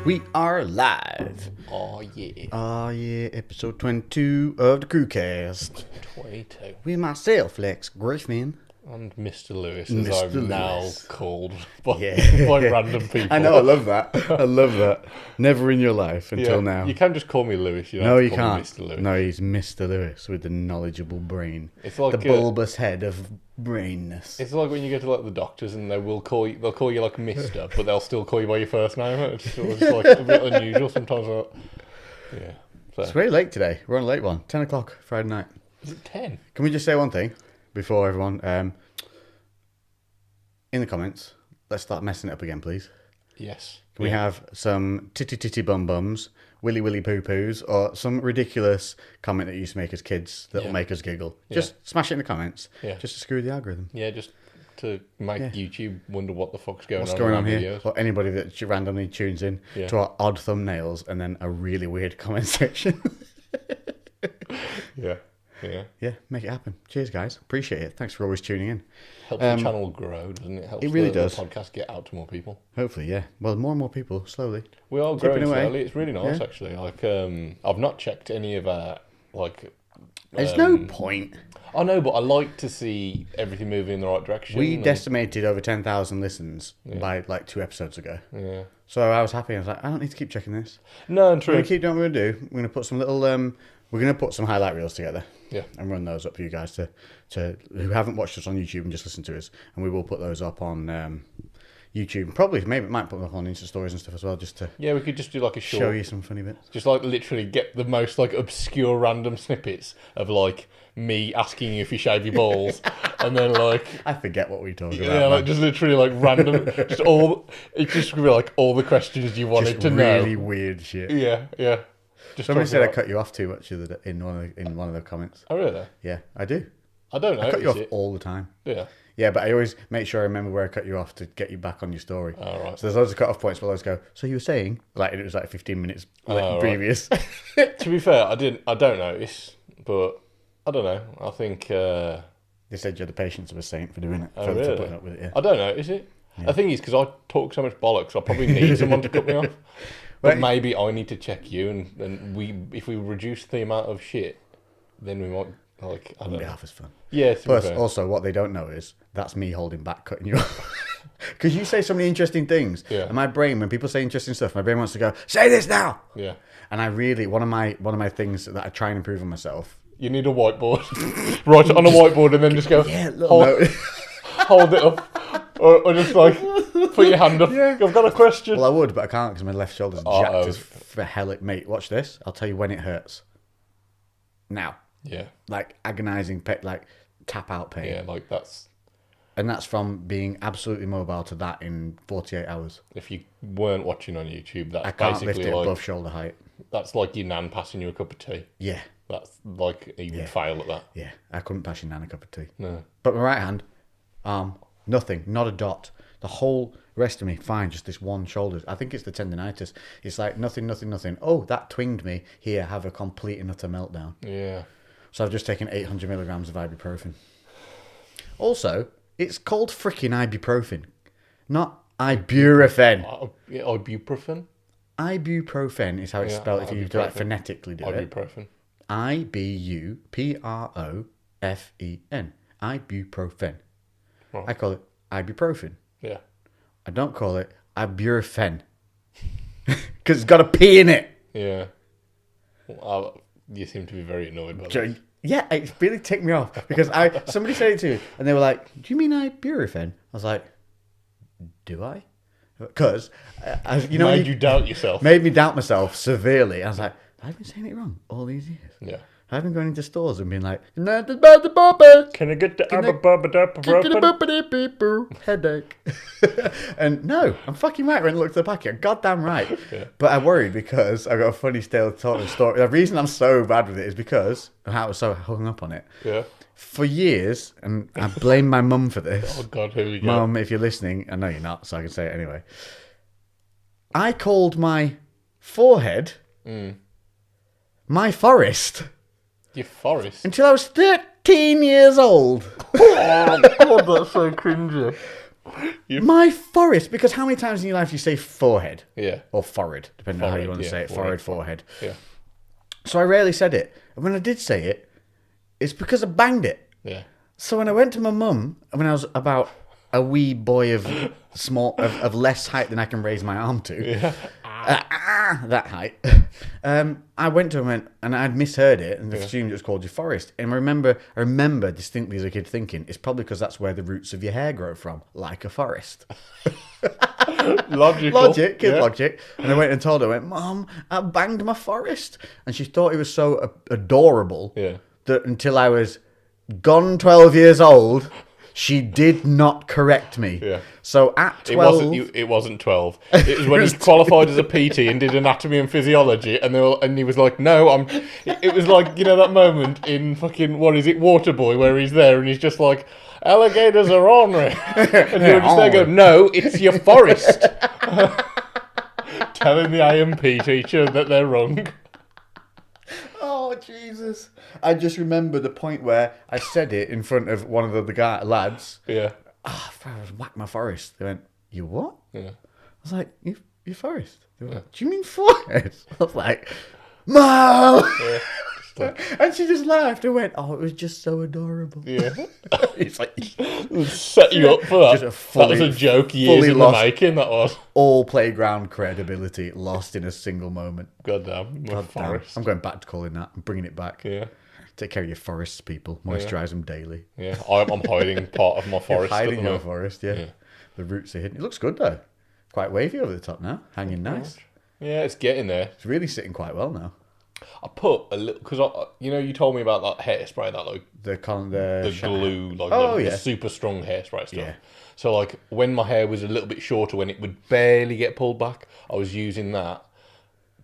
We are live. Oh, yeah. Oh, yeah. Episode 22 of the CREWCast. 22. With myself, Lex Griffin. And Mr. Lewis, Mr. as I'm now Lewis. called by, Yeah. by random people. I know, I love that. I love that. Never in your life until now. You can just call me Lewis. You don't No, have you to call can't. Me Mr. Lewis. No, he's Mr. Lewis with the knowledgeable brain. It's like the bulbous head of brainness. It's like when you go to like the doctors and they'll call you like Mr, but they'll still call you by your first name. It's just like a bit unusual sometimes. Yeah. So. It's very late today. We're on a late one. 10 o'clock Friday night. Is it 10? Can we just say one thing before everyone? In the comments, let's start messing it up again, please. Yes. Can we have some titty bum bums, willy poo poos, or some ridiculous comment that you used to make as kids that'll make us giggle? Just smash it in the comments. Yeah. Just to screw the algorithm. Yeah, just to make YouTube wonder what the fuck's going on. What's going on here? Videos. Or anybody that randomly tunes in to our odd thumbnails and then a really weird comment section. Yeah. Yeah. Yeah, make it happen. Cheers, guys. Appreciate it. Thanks for always tuning in. Helps the channel grow, doesn't it? Helps it really the does. podcast get out to more people. Hopefully, yeah. Well, more and more people, slowly. We are Tipping growing away. slowly. It's really nice, actually. Like, I've not checked any of our, like... There's no point. I know, but I like to see everything moving in the right direction. We decimated over 10,000 listens by like 2 episodes ago. Yeah. So I was happy. I was like, I don't need to keep checking this. No, and We're true. going to keep doing what we're going to do. We're going to put some little... we're going to put some highlight reels together. Yeah. And run those up for you guys to who haven't watched us on YouTube and just listen to us. And we will put those up on YouTube. Probably, maybe might put them up on Insta stories and stuff as well, just to Yeah, we could just do like a short... show you some funny bits. Just like literally get the most like obscure random snippets of like me asking you if you shave your balls. And then like... I forget what we talk about. Yeah, like just literally like random... just all... It just could be like all the questions you wanted just to know. really weird shit. Yeah, yeah. Just Somebody talking said I about- cut you off too much in one of the comments. Oh, really? Yeah, I do. I don't know. I cut you off all the time. Yeah. Yeah, but I always make sure I remember where I cut you off to get you back on your story. Oh, right. So there's loads of cut off points where I always go, so you were saying, like, it was like 15 minutes previous. Right. To be fair, I don't notice, but I don't know. I think They said you're the patience of a saint for doing it. Oh, for really? putting up with it, yeah. I don't notice it. The thing is, because I talk so much bollocks, I probably need someone to cut me off. But maybe I need to check you, and if we reduce the amount of shit, then we might like I don't Wouldn't be know. half as fun. Yeah. To be Plus, fair. also, what they don't know is that's me holding back, cutting you off. Because you say so many interesting things. Yeah. And my brain, when people say interesting stuff, my brain wants to go, say this now! Yeah. And I really, one of my things that I try and improve on myself. You need a whiteboard. Write it on a whiteboard and then just go. Yeah, look, hold it up, or just like put your hand up. Yeah. I've got a question. Well, I would, but I can't because my left shoulder's jacked Uh-oh. as for hell. Mate, watch this. I'll tell you when it hurts. Now. Yeah. Like agonising, like tap out pain. Yeah, like that's. And that's from being absolutely mobile to that in 48 hours. If you weren't watching on YouTube, that's I can't basically lift it like above shoulder height. that's like your nan passing you a cup of tea. Yeah, That's like you would fail at that. yeah. I couldn't pass your nan a cup of tea. No. But my right hand, nothing, not a dot. The whole rest of me, fine, just this one shoulder. I think it's the tendinitis. It's like nothing. Oh, that twinged me. Here, have a complete and utter meltdown. Yeah. So I've just taken 800 milligrams of ibuprofen. Also, it's called freaking ibuprofen, not ibuprofen. Yeah, ibuprofen. Ibuprofen is how it's Yeah, spelled if you do like ibuprofen. phonetically do it. Ibuprofen. Ibuprofen. Ibuprofen. Right. I call it ibuprofen. Yeah. I don't call it ibuprofen. Because it's got a P in it. Yeah. Well, you seem to be very annoyed by that. Yeah, it really ticked me off because somebody said it to me and they were like, "Do you mean ibuprofen?" I was like, "Do I?" Because you know, Made you doubt yourself. made me doubt myself severely. I was like, "I've been saying it wrong all these years." Yeah. I've been going into stores and being like, "Not about the bopper." Can I get the Headache. And no, I'm fucking right when I looked at the packet. I'm goddamn right. Yeah. But I worried because I got a funny story. The reason I'm so bad with it is because I was so hung up on it. Yeah. For years, and I blame my mum for this. Oh God, here we go. Mum, if you're listening, I know you're not, so I can say it anyway. I called my forehead my forest Your forest. until I was 13 years old. Oh God, that's so cringy. My forest, because how many times in your life do you say forehead? Yeah. Or forehead, depending on how you want to say it. Forehead. Yeah. So I rarely said it. And when I did say it, it's because I banged it. Yeah. So when I went to my mum, when I was about a wee boy of less height than I can raise my arm to, that height, I went to him and I'd misheard it and assumed it was called your forest. And I remember distinctly as a kid thinking, it's probably because that's where the roots of your hair grow from, like a forest. Logic. Logic. And I went and told her, Mom, I banged my forest. And she thought it was so adorable that until I was gone 12 years old, she did not correct me. Yeah. So at 12... It wasn't 12. It was when he qualified as a PT and did anatomy and physiology, and he was like, no, It was like, you know, that moment in fucking, what is it, Waterboy, where he's there and he's just like, alligators are ornery. And you're just there going, no, it's your forest. Telling the AMP teacher that they're wrong. Oh, Jesus. I just remember the point where I said it in front of one of the lads. Yeah. I was whack my forest. They went, you what? Yeah. I was like, you forest? They went, do you mean forehead? I was like, Mom! Yeah. And she just laughed and went, oh, it was just so adorable. Yeah. It's like... Set you up for that. That was a joke years in the making, that was. All playground credibility lost in a single moment. Goddamn. Forest. I'm going back to calling that. I'm bringing it back. Yeah. Take care of your forests, people. Moisturise them daily. Yeah. I'm hiding part of my forest. You're hiding your forest, yeah. The roots are hidden. It looks good, though. Quite wavy over the top now. Hanging nice. Yeah, it's getting there. It's really sitting quite well now. I put a little, because you told me about that hairspray, that like the glue, like the super strong hairspray stuff. Yeah. So like when my hair was a little bit shorter, when it would barely get pulled back, I was using that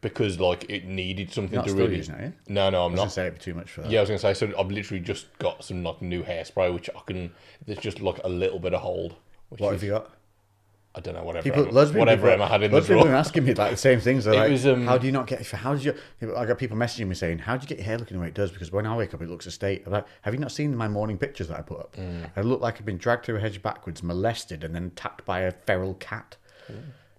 because like it needed something to really. Using it, No, I'm not. I was gonna say it'd be too much for that. Yeah, I was gonna say. So I've literally just got some like new hairspray, which I can. There's just like a little bit of hold. What have you got? I don't know, whatever Emma had in the drawer. People are asking me like the same things. They're like, was, how do you not get... I got people messaging me saying, how do you get your hair looking the way it does? Because when I wake up, it looks a state. I'm like, have you not seen my morning pictures that I put up? I look like I've been dragged through a hedge backwards, molested, and then attacked by a feral cat.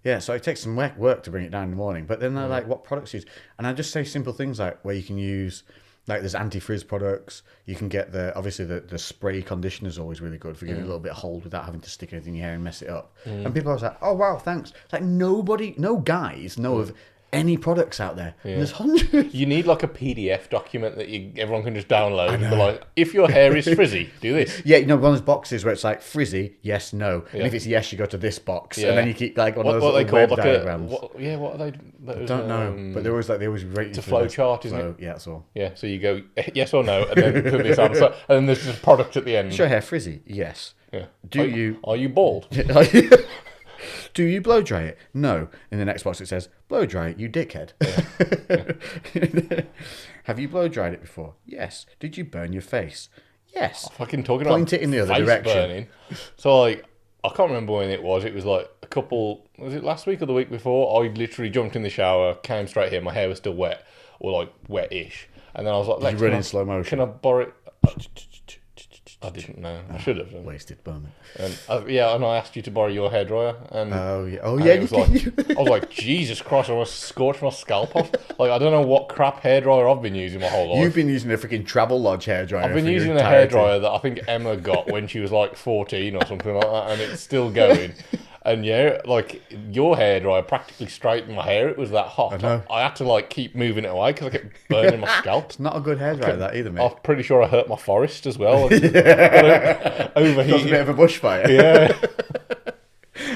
Yeah, so it takes some work to bring it down in the morning. But then they're like, what products use? And I just say simple things like where you can use... Like there's anti-frizz products. You can get the spray conditioner is always really good for giving it a little bit of hold without having to stick anything in your hair and mess it up. And people are like, oh wow, thanks. It's like no guys know of any products out there. Yeah. And there's hundreds. You need like a PDF document that everyone can just download and be like, if your hair is frizzy, do this. Yeah, one of those boxes where it's like frizzy, yes, no. Yeah. And if it's yes, you go to this box. Yeah. And then you keep like one of those little web diagrams. What are they? I don't know. But they always rate it's a flow chart, isn't it? Yeah, that's all. Yeah, so you go yes or no, and then put this answer, and then there's just product at the end. Is your hair frizzy? Yes. Yeah. Are you bald? Do you blow dry it? No. In the next box it says, blow dry it, you dickhead. Yeah. Have you blow dried it before? Yes. Did you burn your face? Yes. I'm fucking talking Point it in the other direction. Burning. So like, I can't remember when it was. It was like was it last week or the week before? I literally jumped in the shower, came straight here, my hair was still wet, or like wet-ish. And then I was like, Did you run in slow motion? Can I borrow it? I didn't know. I should have done. Wasted moment. And and I asked you to borrow your hairdryer. And I was like, Jesus Christ! I almost scorched my scalp off. Like I don't know what crap hairdryer I've been using my whole life. You've been using a freaking Travel Lodge hairdryer. I've been using a hairdryer that I think Emma got when she was like 14 or something like that, and it's still going. And yeah, like your hairdryer practically straightened my hair. It was that hot. I had to like keep moving it away because I kept burning my scalp. It's not a good hairdryer that either, mate. I'm pretty sure I hurt my forest as well. Overheated. Got a bit of a bushfire. Yeah.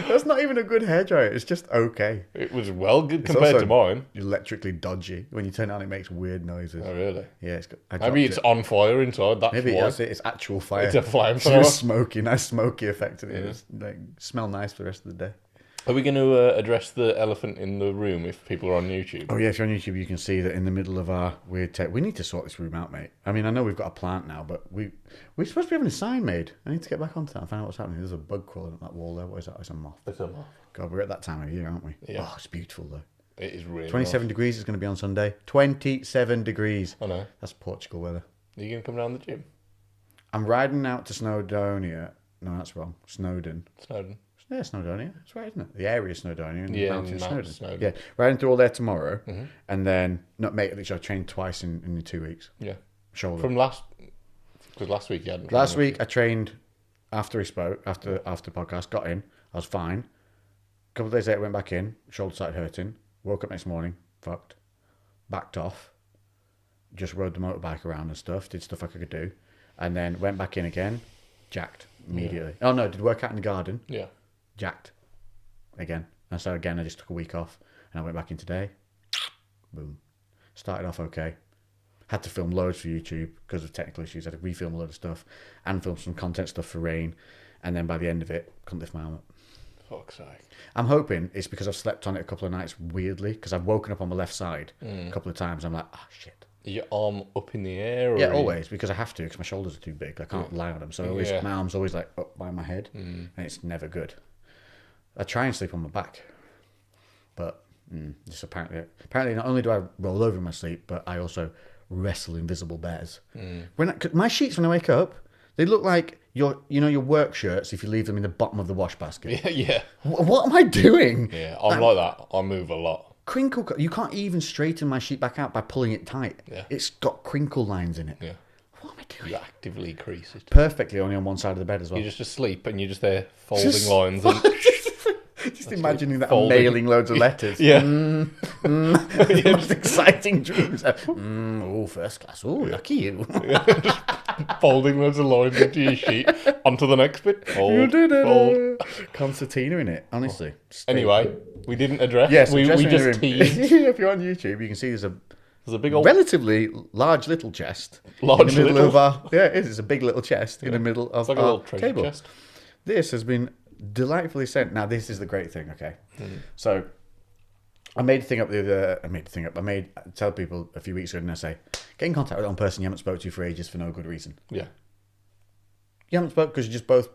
That's not even a good hairdryer. It's just okay. It was good compared to mine. Electrically dodgy. When you turn it on, it makes weird noises. Oh, really? Yeah. Maybe it's on fire inside. Maybe that's it. It's actual fire. It's a flamethrower. It's smoky. Nice smoky effect. And it like smell nice for the rest of the day. Are we going to address the elephant in the room if people are on YouTube? Oh, yeah, if you're on YouTube, you can see that in the middle of our weird tech. We need to sort this room out, mate. I mean, I know we've got a plant now, but we're supposed to be having a sign made. I need to get back onto that and find out what's happening. There's a bug crawling up that wall there. What is that? It's a moth. It's a moth. God, we're at that time of year, aren't we? Yeah. Oh, it's beautiful, though. It is really 27 degrees is going to be on Sunday. 27 degrees. I know. That's Portugal weather. Are you going to come down the gym? I'm riding out to Snowdonia No, that's wrong. Snowdon. Snowdon. Yeah, Snowdonia. That's right, isn't it? The area of Snowdonia and Yeah, Mountain Mount Snowdon. Snowdon. Yeah, riding through all there tomorrow, and then not mate. Literally, I trained twice in 2 weeks. Yeah. Shoulder. From last week you hadn't. Last week I trained after he spoke after the podcast. Got in, I was fine. A couple of days later, went back in. Shoulder started hurting. Woke up next morning, fucked. Backed off. Just rode the motorbike around and stuff. Did stuff I could do, and then went back in again. Jacked immediately. Oh no, did work out in the garden. Yeah. Jacked again. And so again, I just took a week off and I went back in today. Boom. Started off okay. Had to film loads for YouTube because of technical issues. I had to refilm a load of stuff and film some content stuff for Rain. And then by the end of it, couldn't lift my arm up. Fuck's sake. I'm hoping it's because I've slept on it a couple of nights weirdly because I've woken up on my left side a couple of times. I'm like, oh shit. Your arm up in the air? Or Yeah, always, because I have to, because my shoulders are too big. I can't lie on them. So my arm's always like up by my head, and it's never good. I try and sleep on my back, but just apparently not only do I roll over in my sleep, but I also wrestle invisible bears. My sheets when I wake up, they look like your work shirts if you leave them in the bottom of the wash basket. Yeah. What am I doing? Yeah, I'm like that. I move a lot. Crinkle. You can't even straighten my sheet back out by pulling it tight. Yeah. It's got crinkle lines in it. Yeah. What am I doing? You actively crease it. Perfectly only on one side of the bed as well. You're just asleep and you're just there folding lines. And just imagining that I'm mailing loads of letters. Yeah. Most exciting dreams. First class. Oh, lucky you. folding loads of lines into your sheet onto the next bit. Fold. Concertina in it, honestly. Anyway, we didn't address. Yes, we just teased. If you're on YouTube, you can see there's a big old relatively large little chest in the middle of our. Yeah, it is. It's a big little chest in the middle of like our a little treasure table. chest. This has been delightfully sent. Now, this is the great thing. Okay, so I made a thing up I tell people a few weeks ago, and I say, get in contact with one person you haven't spoke to for ages for no good reason. Yeah. You haven't spoke because you just both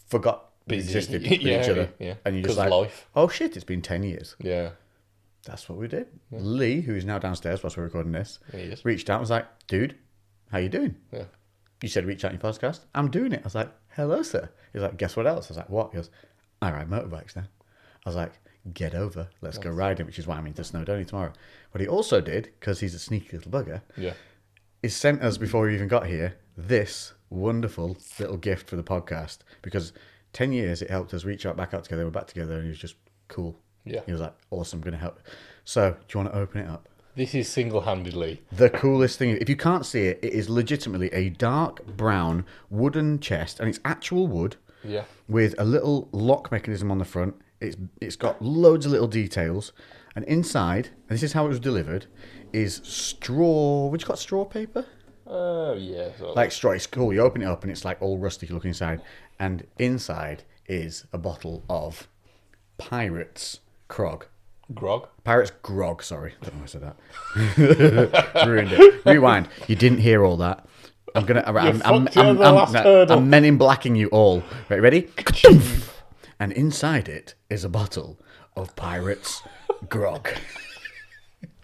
forgot you existed with each other. Yeah. And you just like, life. oh shit, it's been 10 years. Yeah. That's what we did. Yeah. Lee, who is now downstairs whilst we're recording this, reached out and was like, dude, how you doing? Yeah. You said reach out in your podcast. I'm doing it. I was like, hello, sir. He's like, guess what else? I was like, what? He goes, I ride motorbikes now. I was like, get over. Let's go riding, which is why I'm into Snowdonia tomorrow. What he also did, because he's a sneaky little bugger, is sent us, before we even got here, this wonderful little gift for the podcast. Because 10 years, it helped us reach out, back out together. We're back together, and he was just cool. Yeah. He was like, awesome, going to help. So, do you want to open it up? This is single-handedly the coolest thing. If you can't see it, it is legitimately a dark brown wooden chest, and it's actual wood. Yeah. With a little lock mechanism on the front. It's got loads of little details, and inside, and this is how it was delivered, is straw. Would you got straw paper? Oh yeah. Like straw. It's cool. You open it up, and it's like all rusty. You look inside, and inside is a bottle of Pirates Grog. Pirates Grog. Sorry, I don't know why I said that. Ruined it. Rewind. You didn't hear all that. I'm Men in Blacking you all. Right, ready? And inside it is a bottle of Pirates Grog.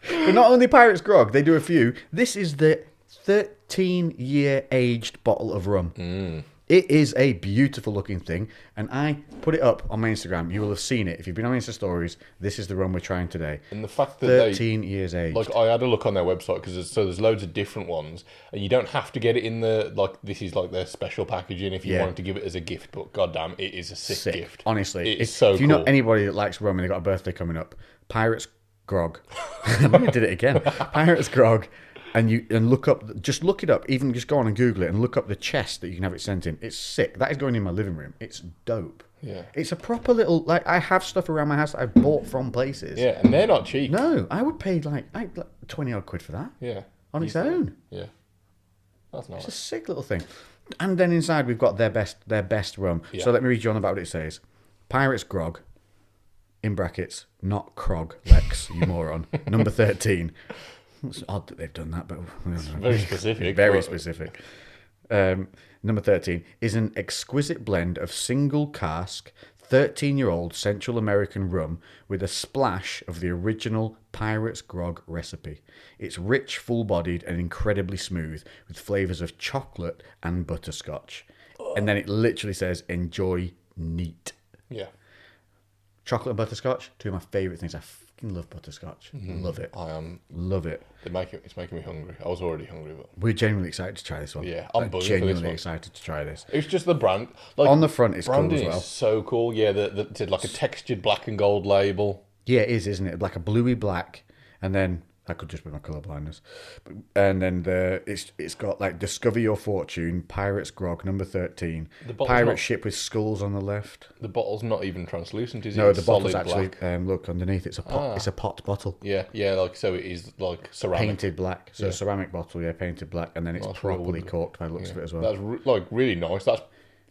But not only Pirates Grog, they do a few. This is the 13-year aged bottle of rum. It is a beautiful looking thing, and I put it up on my Instagram. You will have seen it. If you've been on Insta stories, this is the rum we're trying today. And the fact that 13 years aged. Like, I had a look on their website, because there's loads of different ones, and you don't have to get it in this is like their special packaging if you wanted to give it as a gift, but goddamn, it is a sick gift. Honestly. It's so cool. If you know anybody that likes rum and they got a birthday coming up, Pirates Grog. I did it again. Pirates Grog. And look it up. Even just go on and Google it and look up the chest that you can have it sent in. It's sick. That is going in my living room. It's dope. Yeah. It's a proper little, like, I have stuff around my house that I've bought from places. Yeah, and they're not cheap. No, I would pay like 20 odd quid for that. Yeah. On its own. Yeah. That's nice. It's a sick little thing. And then inside we've got their best rum. Yeah. So let me read you on about what it says. Pirates Grog, in brackets, not Krog, Lex, you moron. Number 13. It's odd that they've done that, but it's very specific. Very specific. Number 13 is an exquisite blend of single cask, 13-year-old Central American rum with a splash of the original Pirates Grog recipe. It's rich, full-bodied, and incredibly smooth, with flavours of chocolate and butterscotch. And then it literally says, enjoy neat. Yeah. Chocolate and butterscotch, two of my favourite things. I fucking love butterscotch. Love it. I am. Love it. It's making me hungry. I was already hungry, but We're genuinely excited to try this one. yeah, I'm buzzing for this genuinely one. excited to try this. It's just the brand. Like, On the front, it's cool branding as well. is so cool. Yeah, it's like a textured black and gold label. Yeah, it is, isn't it? Like a bluey black, and then that could just be my colour blindness. And then it's got like Discover Your Fortune, Pirates Grog, number 13, Pirate Ship with skulls on the left. The bottle's not even translucent, is it? No, It's the bottle's solid actually black. look underneath. It's a pot. It's a pot bottle. Yeah, like so it is like ceramic. Painted black. So ceramic bottle, yeah, painted black, and then it's That's properly real. corked by the looks of it as well. That's like really nice. That's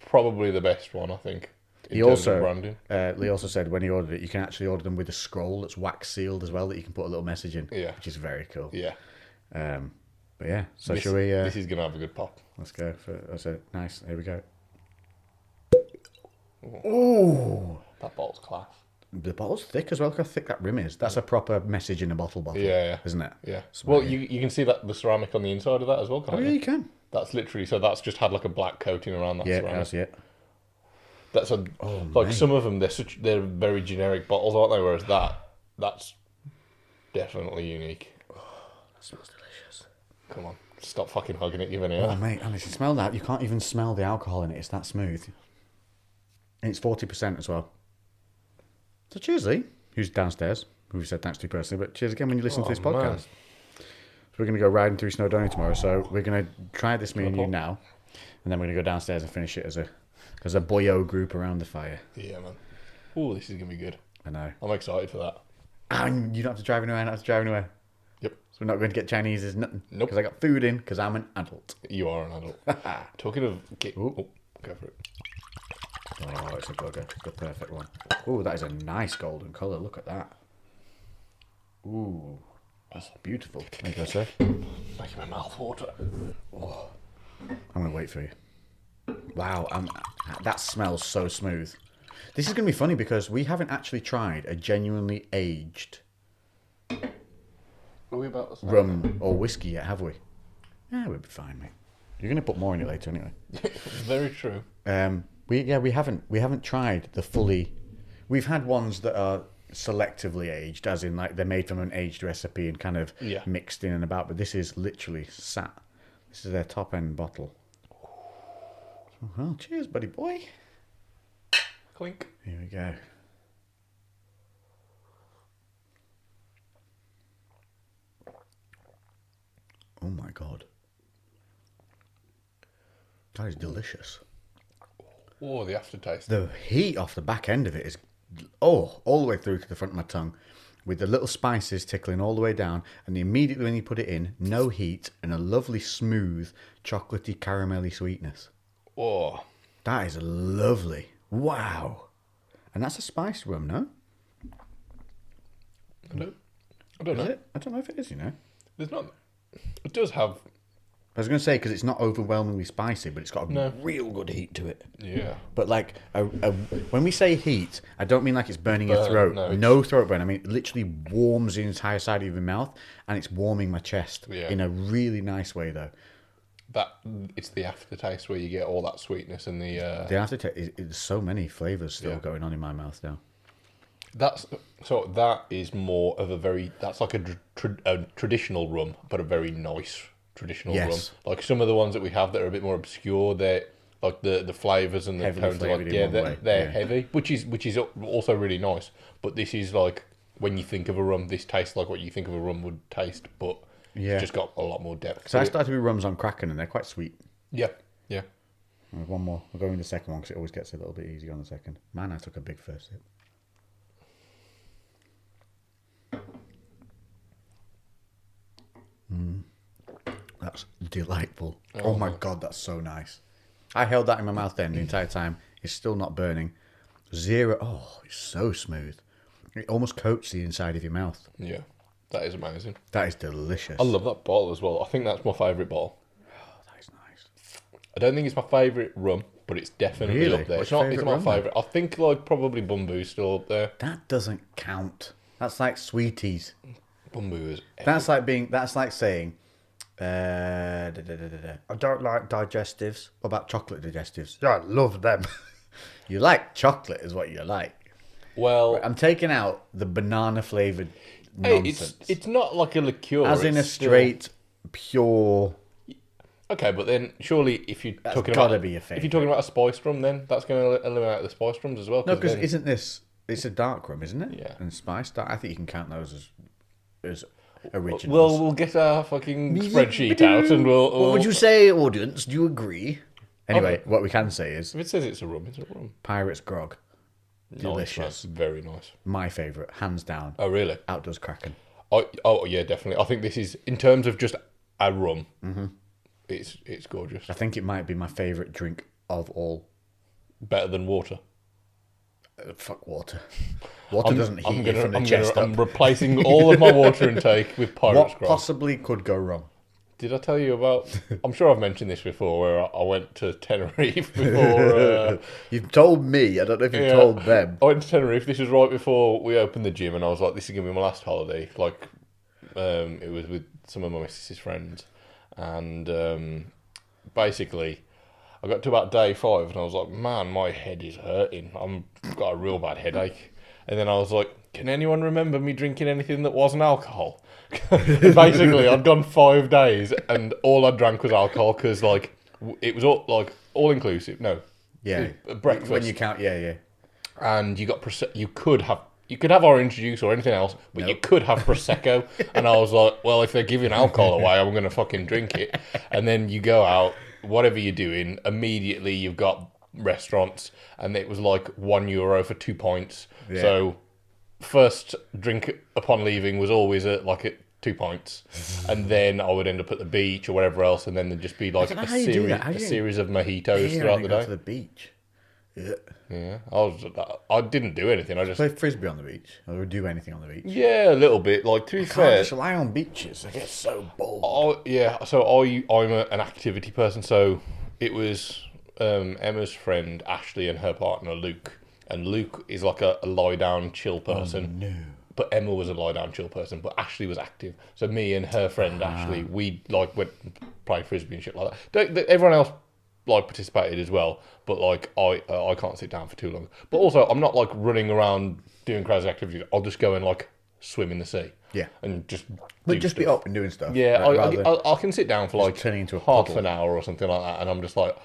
probably the best one, I think. In He terms of also, branding. Lee also said when he ordered it, you can actually order them with a scroll that's wax sealed as well that you can put a little message in, which is very cool. Yeah. But yeah, so This, shall we? this is gonna have a good pop. Let's go. That's it. Nice. Here we go. Ooh, That bottle's class. the bottle's thick as well. Look how thick that rim is. That's a proper message in a bottle, Yeah. isn't it? Yeah. Well, you can see that the ceramic on the inside of that as well, can't Oh you? yeah, you can. That's literally so. That's just had like a black coating around that Yeah, ceramic. that's it. That's a like some of them. They're very generic bottles, aren't they? Whereas that's definitely unique. That smells delicious. Come on, stop fucking hugging it, even Oh here. mate, honestly, smell that. You can't even smell the alcohol in it. It's that smooth. And it's 40% as well. So cheers, Lee, who's downstairs, who we said thanks to personally, but cheers again when you listen to this podcast. man. So we're going to go riding through Snowdonia tomorrow. So we're going to try this, me and you now, and then we're going to go downstairs and finish it as a boyo group around the fire. Yeah, man. Oh, this is gonna be good. I know. I'm excited for that. And you don't have to drive anywhere. I don't have to drive anywhere. Yep. So we're not going to get Chinese. There's nothing. Nope. Because I got food in because I'm an adult. You are an adult. Talking of, go for it. Oh, it's a bugger. The perfect one. Ooh, that is a nice golden colour. Look at that. Ooh, that's beautiful. There you go, sir. Making my mouth water. I'm going to wait for you. Wow, that smells so smooth. This is going to be funny because we haven't actually tried a genuinely aged Are we about to rum or whiskey yet, have we? Yeah, we'll be fine, mate. You're going to put more in it later anyway. Very true. We haven't tried the fully. We've had ones that are selectively aged, as in like they're made from an aged recipe and kind of mixed in and about. But this is literally sat. This is their top end bottle. Well, cheers, buddy boy. Clink. Here we go. Oh my god. That is delicious. Oh, the aftertaste. The heat off the back end of it is, all the way through to the front of my tongue, with the little spices tickling all the way down, and immediately when you put it in, no heat, and a lovely smooth, chocolatey, caramelly sweetness. Oh. That is lovely. Wow. And that's a spiced rum, no? I don't know. Is it? I don't know if it is, you know. There's not. It does have. I was going to say, because it's not overwhelmingly spicy, but it's got a real good heat to it. Yeah. But like, when we say heat, I don't mean like it's burning your throat. no, No throat burn. I mean, it literally warms the entire side of your mouth, and it's warming my chest in a really nice way, though. It's the aftertaste where you get all that sweetness and the. The aftertaste, there's so many flavours still going on in my mouth now. That is more of a very. That's like a traditional rum, but a very nice traditional rum. Like some of the ones that we have that are a bit more obscure, they're like the flavours and the tones are like they're heavy, which is also really nice. But this is like when you think of a rum, this tastes like what you think of a rum would taste, but it's just got a lot more depth. So I started with rums on Kraken, and they're quite sweet. Yeah. One more. I'll go in the second one because it always gets a little bit easier on the second. Man, I took a big first sip. That's delightful. Oh my god, that's so nice. I held that in my mouth then the entire time. It's still not burning. Zero. Oh, it's so smooth. It almost coats the inside of your mouth. Yeah. That is amazing. That is delicious. I love that bottle as well. I think that's my favourite bottle. Oh, that is nice. I don't think it's my favourite rum, but it's definitely Really? up there. What's It's not your my favourite rum, favourite. I think like probably Bumbu's still up there. That doesn't count. That's like sweeties. Bumbu is That's like saying I don't like digestives. What about chocolate digestives? Yeah, I love them. You like chocolate, is what you like. Well, I'm taking out the banana flavored hey, nonsense. it's not like a liqueur. As in a it's still- straight, pure. Okay, but then surely if you're That's talking gotta about be your if you're favourite. talking about a spice rum, then that's going to eliminate the spice rums as well. No, because then- isn't this? It's a dark rum, isn't it? Yeah. And spiced. I think you can count those as originals. well, we'll get our fucking spreadsheet out and we'll. What would you say, audience? Do you agree? Anyway, what we can say is If it says it's a rum, it's a rum. Pirates Grog. Nice, Delicious. that's very nice. My favourite, hands down. Oh, really? Outdoes Kraken. Oh, yeah, definitely. I think this is in terms of just a rum. Mm-hmm. It's gorgeous. I think it might be my favourite drink of all. Better than water. Fuck water. Water doesn't heat you from the I'm chest I'm up. replacing all of my water intake with Pirates What Grog. possibly could go wrong? Did I tell you about? I'm sure I've mentioned this before, where I went to Tenerife before. You've told me. I don't know if you've Yeah. told them. I went to Tenerife. This was right before we opened the gym, and I was like, "This is gonna be my last holiday." Like, it was with some of my missus's friends, and basically, I got to about day 5, and I was like, "Man, my head is hurting. I've got a real bad headache." And then I was like, "Can anyone remember me drinking anything that wasn't alcohol?" And basically, I'd gone 5 days, and all I drank was alcohol because, like, it was all inclusive. No, Yeah. breakfast. When you count, yeah. And you got you could have orange juice or anything else, but you could have prosecco. And I was like, well, if they're giving alcohol away, I'm gonna fucking drink it. And then you go out, whatever you're doing, immediately you've got restaurants, and it was like €1 for 2 pints. Yeah. So first drink upon leaving was always at 2 pints, and then I would end up at the beach or whatever else, and then there'd just be like don't know a how you do that. How series, do a you- series of mojitos Here, throughout and the go day. to the beach. Yeah. Yeah, I didn't do anything. I just Play frisbee on the beach, or do anything on the beach. yeah, a little bit. Like to be Can't fair, just lie on beaches. I get so bored. yeah. So I'm an activity person. So it was Emma's friend Ashley and her partner Luke, and Luke is like a lie down chill person. No. But Emma was a lie down chill person, but Ashley was active. So me and her friend Ashley, we like went and played frisbee and shit like that. Everyone else like participated as well, but like I can't sit down for too long. But also I'm not like running around doing crazy activities. I'll just go and like swim in the sea. Yeah. And just But do just be stuff. up and doing stuff. Yeah, Like, rather- I can sit down for like turning into a half puddle. an hour or something like that, and I'm just like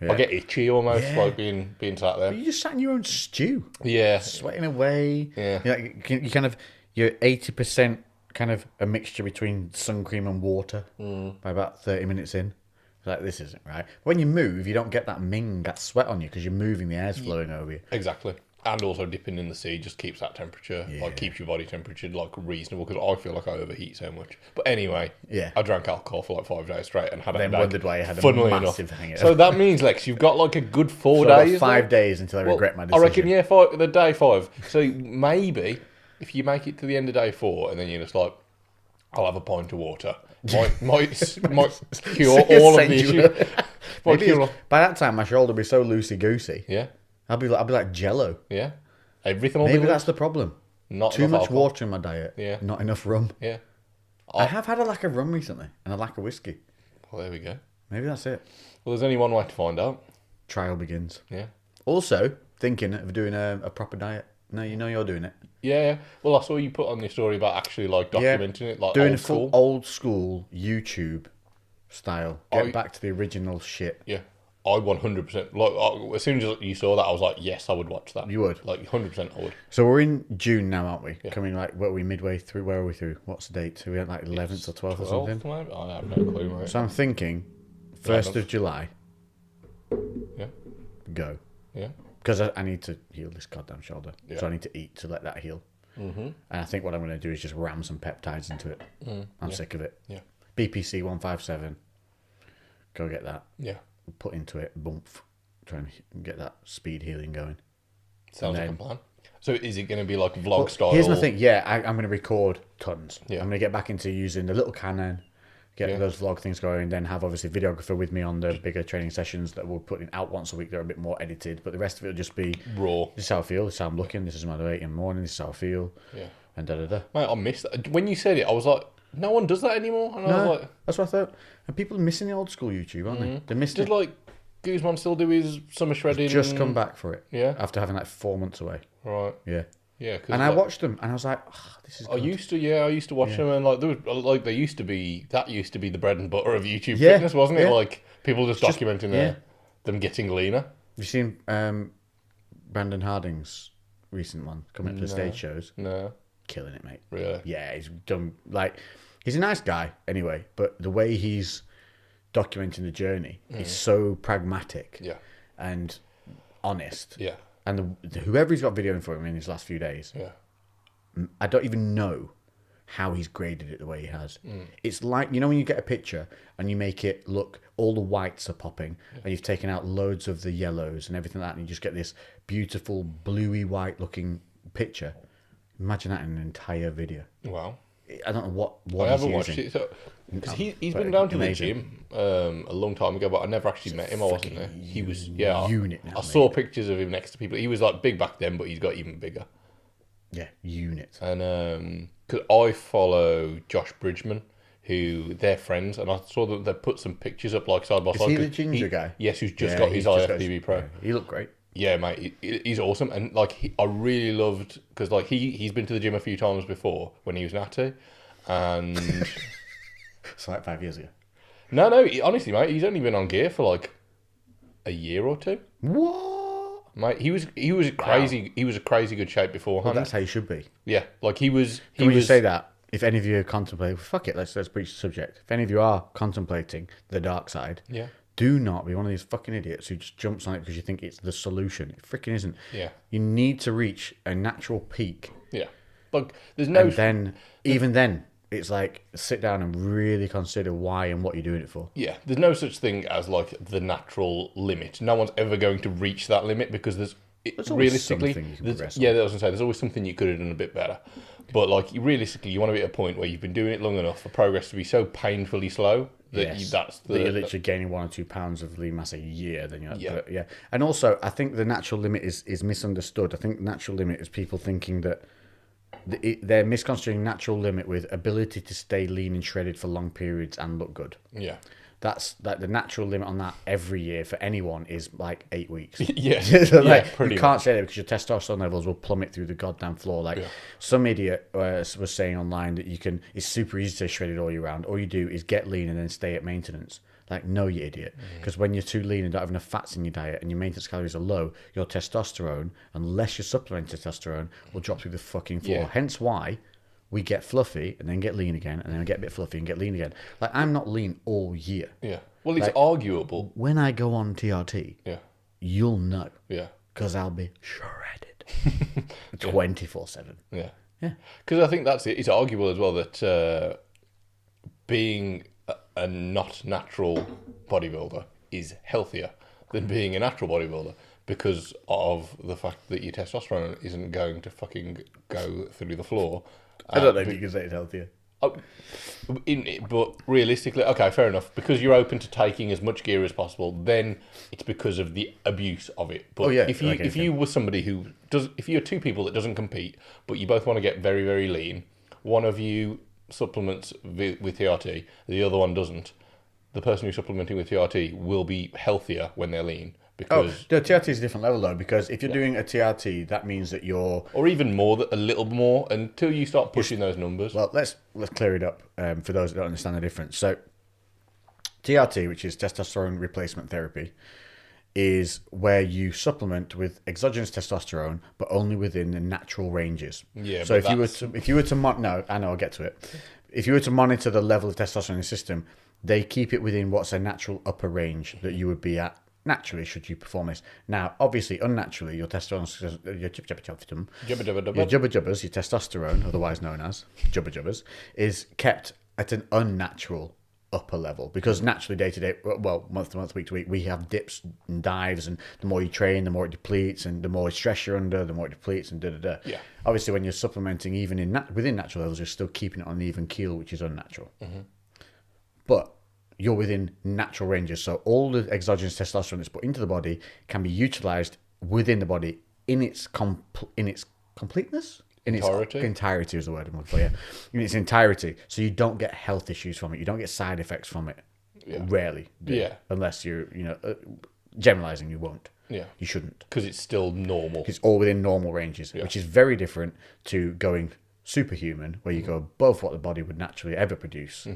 I get itchy almost Yeah. like being sat there. You just sat in your own stew, Yeah, sweating away. Yeah. You kind of you're 80% kind of a mixture between sun cream and water by about 30 minutes in. It's like, this isn't right. When you move, you don't get that ming, that sweat on you because you're moving, the air's flowing over you. exactly. And also dipping in the sea just keeps that temperature, like keeps your body temperature like reasonable, because I feel like I overheat so much. But anyway, Yeah. I drank alcohol for like 5 days straight and had a Then headache. wondered why you had a Funnily massive enough. hangover. So that means, Lex, you've got like a good 4 So I've got days. 5 now? days until I Well, regret my I decision. reckon, yeah, the day 5. So maybe if you make it to the end of day 4 and then you're just like, I'll have a pint of water, might cure all of the Send you issues. Might Maybe cure it's- by that time, my shoulder will be so loosey goosey. yeah, I'll be like Jello. yeah. Everything will Maybe be that's the problem. not Too enough much alcohol. water in my diet. Yeah. Not enough rum. Yeah. I have had a lack of rum recently and a lack of whiskey. Well, there we go. Maybe that's it. Well, there's only one way to find out. Trial begins. Yeah. Also, thinking of doing a proper diet. No, you know you're doing it. Yeah. Well, I saw you put on your story about actually like documenting it, like doing old a full school. old school YouTube style. Get I- back to the original shit. Yeah. I 100%. Like as soon as you saw that, I was like, yes, I would watch that. You would? Like 100%, I would. So we're in June now, aren't we? Coming like, what are we midway through? Where are we through? What's the date? Are we at like 11th or 12th or 12th, something? maybe? I have no clue, mate. So I'm thinking 1st of July, Yeah. go. Yeah. Because I need to heal this goddamn shoulder. Yeah. So I need to eat to let that heal. Mm-hmm. And I think what I'm going to do is just ram some peptides into it. I'm sick of it. Yeah. BPC 157. Go get that. Yeah. Put into it. Boom. Try and get that speed healing going. Sounds like a then- plan. So is it going to be like vlog style? Here's the thing. Yeah, I'm going to record tons. Yeah. I'm going to get back into using the little Canon. Get Yeah. those vlog things going, then have obviously a videographer with me on the bigger training sessions that we'll put in out once a week. They're a bit more edited, but the rest of it will just be Raw. this is how I feel, this is how I'm looking, this is my weight in the morning, this is how I feel, Yeah. and da da da. Mate, I missed that. When you said it, I was like, no one does that anymore. And I was No, like, that's what I thought. And people are missing the old school YouTube, aren't they? They're missing did it. like Guzman still do his summer shredding? Just come back for it. Yeah. After having like 4 months away. Right. Yeah. Yeah. 'Cause And I watched them, and I was like, oh, this is good. I used to watch them, and like there was like they used to be the bread and butter of YouTube Yeah, fitness, wasn't it? yeah. Like people just documenting them getting leaner. Have you seen Brandon Harding's recent one coming up to the stage shows? No. Killing it, mate. Really? Yeah, he's done, like, he's a nice guy anyway, but the way he's documenting the journey is so pragmatic and honest. Yeah. And whoever he's got videoing for him in his last few days, I don't even know how he's graded it the way he has. It's like, you know, when you get a picture and you make it look, all the whites are popping, and you've taken out loads of the yellows and everything like that, and you just get this beautiful bluey white looking picture. Imagine that in an entire video. Wow. I don't know what I he's haven't watched using. it. Because he's been down to the gym a long time ago, but I never actually met him. I wasn't there. He was unit now, I saw pictures of him next to people. He was like big back then, but he's got even bigger. Yeah, unit. And because I follow Josh Bridgman, who they're friends, and I saw that they put some pictures up like side by side. Is he the ginger guy? Yes, who's just got his IFBB Pro. Yeah, he looked great. Yeah, mate, he's awesome, and like I really loved because like he's been to the gym a few times before when he was natty, and It's like 5 years ago. no, honestly, mate, he's only been on gear for like a year or two. What? Mate, he was crazy. Wow. He was a crazy good shape beforehand. Well, that's how you should be. Yeah, like he was. Can we just say that? If any of you are contemplating, fuck it, let's breach the subject. If any of you are contemplating the dark side, do not be one of these fucking idiots who just jumps on it because you think it's the solution. It freaking isn't. Yeah. You need to reach a natural peak. Yeah. Like, there's no... And then, even then, it's like, sit down and really consider why and what you're doing it for. Yeah. There's no such thing as, like, the natural limit. No one's ever going to reach that limit because there's realistically... something you can progress on. Yeah, I was going to say, there's always something you could have done a bit better. But, like, realistically, you want to be at a point where you've been doing it long enough for progress to be so painfully slow that that you're literally gaining 1 or 2 pounds of lean mass a year. Then you're Yeah. And also, I think the natural limit is misunderstood. I think the natural limit is people thinking that they're misconstruing natural limit with ability to stay lean and shredded for long periods and look good. Yeah. That's like the natural limit on that every year for anyone is like 8 weeks. Yeah. So, like, pretty you can't say that because your testosterone levels will plummet through the goddamn floor. Like some idiot was saying online that it's super easy to stay shredded all year round. All you do is get lean and then stay at maintenance. Like, no, you idiot. Because when you're too lean and don't have enough fats in your diet and your maintenance calories are low, your testosterone, unless you're supplementing testosterone, will drop through the fucking floor. Yeah. Hence why we get fluffy and then get lean again and then get a bit fluffy and get lean again. Like, I'm not lean all year. Yeah. Well, it's arguable. When I go on TRT, you'll know. Yeah. Because I'll be shredded 24/7. Yeah. Yeah. Because I think that's it. It's arguable as well that being a not natural bodybuilder is healthier than being a natural bodybuilder because of the fact that your testosterone isn't going to fucking go through the floor. I don't know if you can say it's healthier. But realistically, okay, fair enough. Because you're open to taking as much gear as possible, then it's because of the abuse of it. But if you were somebody who does, if you're two people that doesn't compete, but you both want to get very, very lean, one of you supplements with TRT, the other one doesn't. The person who's supplementing with TRT will be healthier when they're lean. Because the TRT is a different level though, because if you're doing a TRT, that means that you're... Or even more, a little more, until you start pushing those numbers. Well, let's clear it up for those that don't understand the difference. So, TRT, which is testosterone replacement therapy, is where you supplement with exogenous testosterone, but only within the natural ranges. Yeah. So if you were to no, I know, I'll get to it. If you were to monitor the level of testosterone in the system, they keep it within what's a natural upper range that you would be at naturally should you perform this. Now, obviously, unnaturally, your testosterone, your jubba jubbas, your testosterone, otherwise known as jubba jubbas, is kept at an unnatural upper level because naturally day to day, well, month to month, week to week, we have dips and dives, and the more you train, the more it depletes, and the more stress you're under, the more it depletes, and da. Yeah. Obviously, when you're supplementing even within natural levels, you're still keeping it on an even keel, which is unnatural. Mm-hmm. But you're within natural ranges, so all the exogenous testosterone that's put into the body can be utilized within the body in its completeness. in entirety. its entirety is the word I'm looking for, yeah. In its entirety. So you don't get health issues from it. You don't get side effects from it. Yeah. Rarely. Yeah. Unless you're, generalizing, you won't. Yeah. You shouldn't. Because it's still normal. It's all within normal ranges, which is very different to going superhuman, where you go above what the body would naturally ever produce,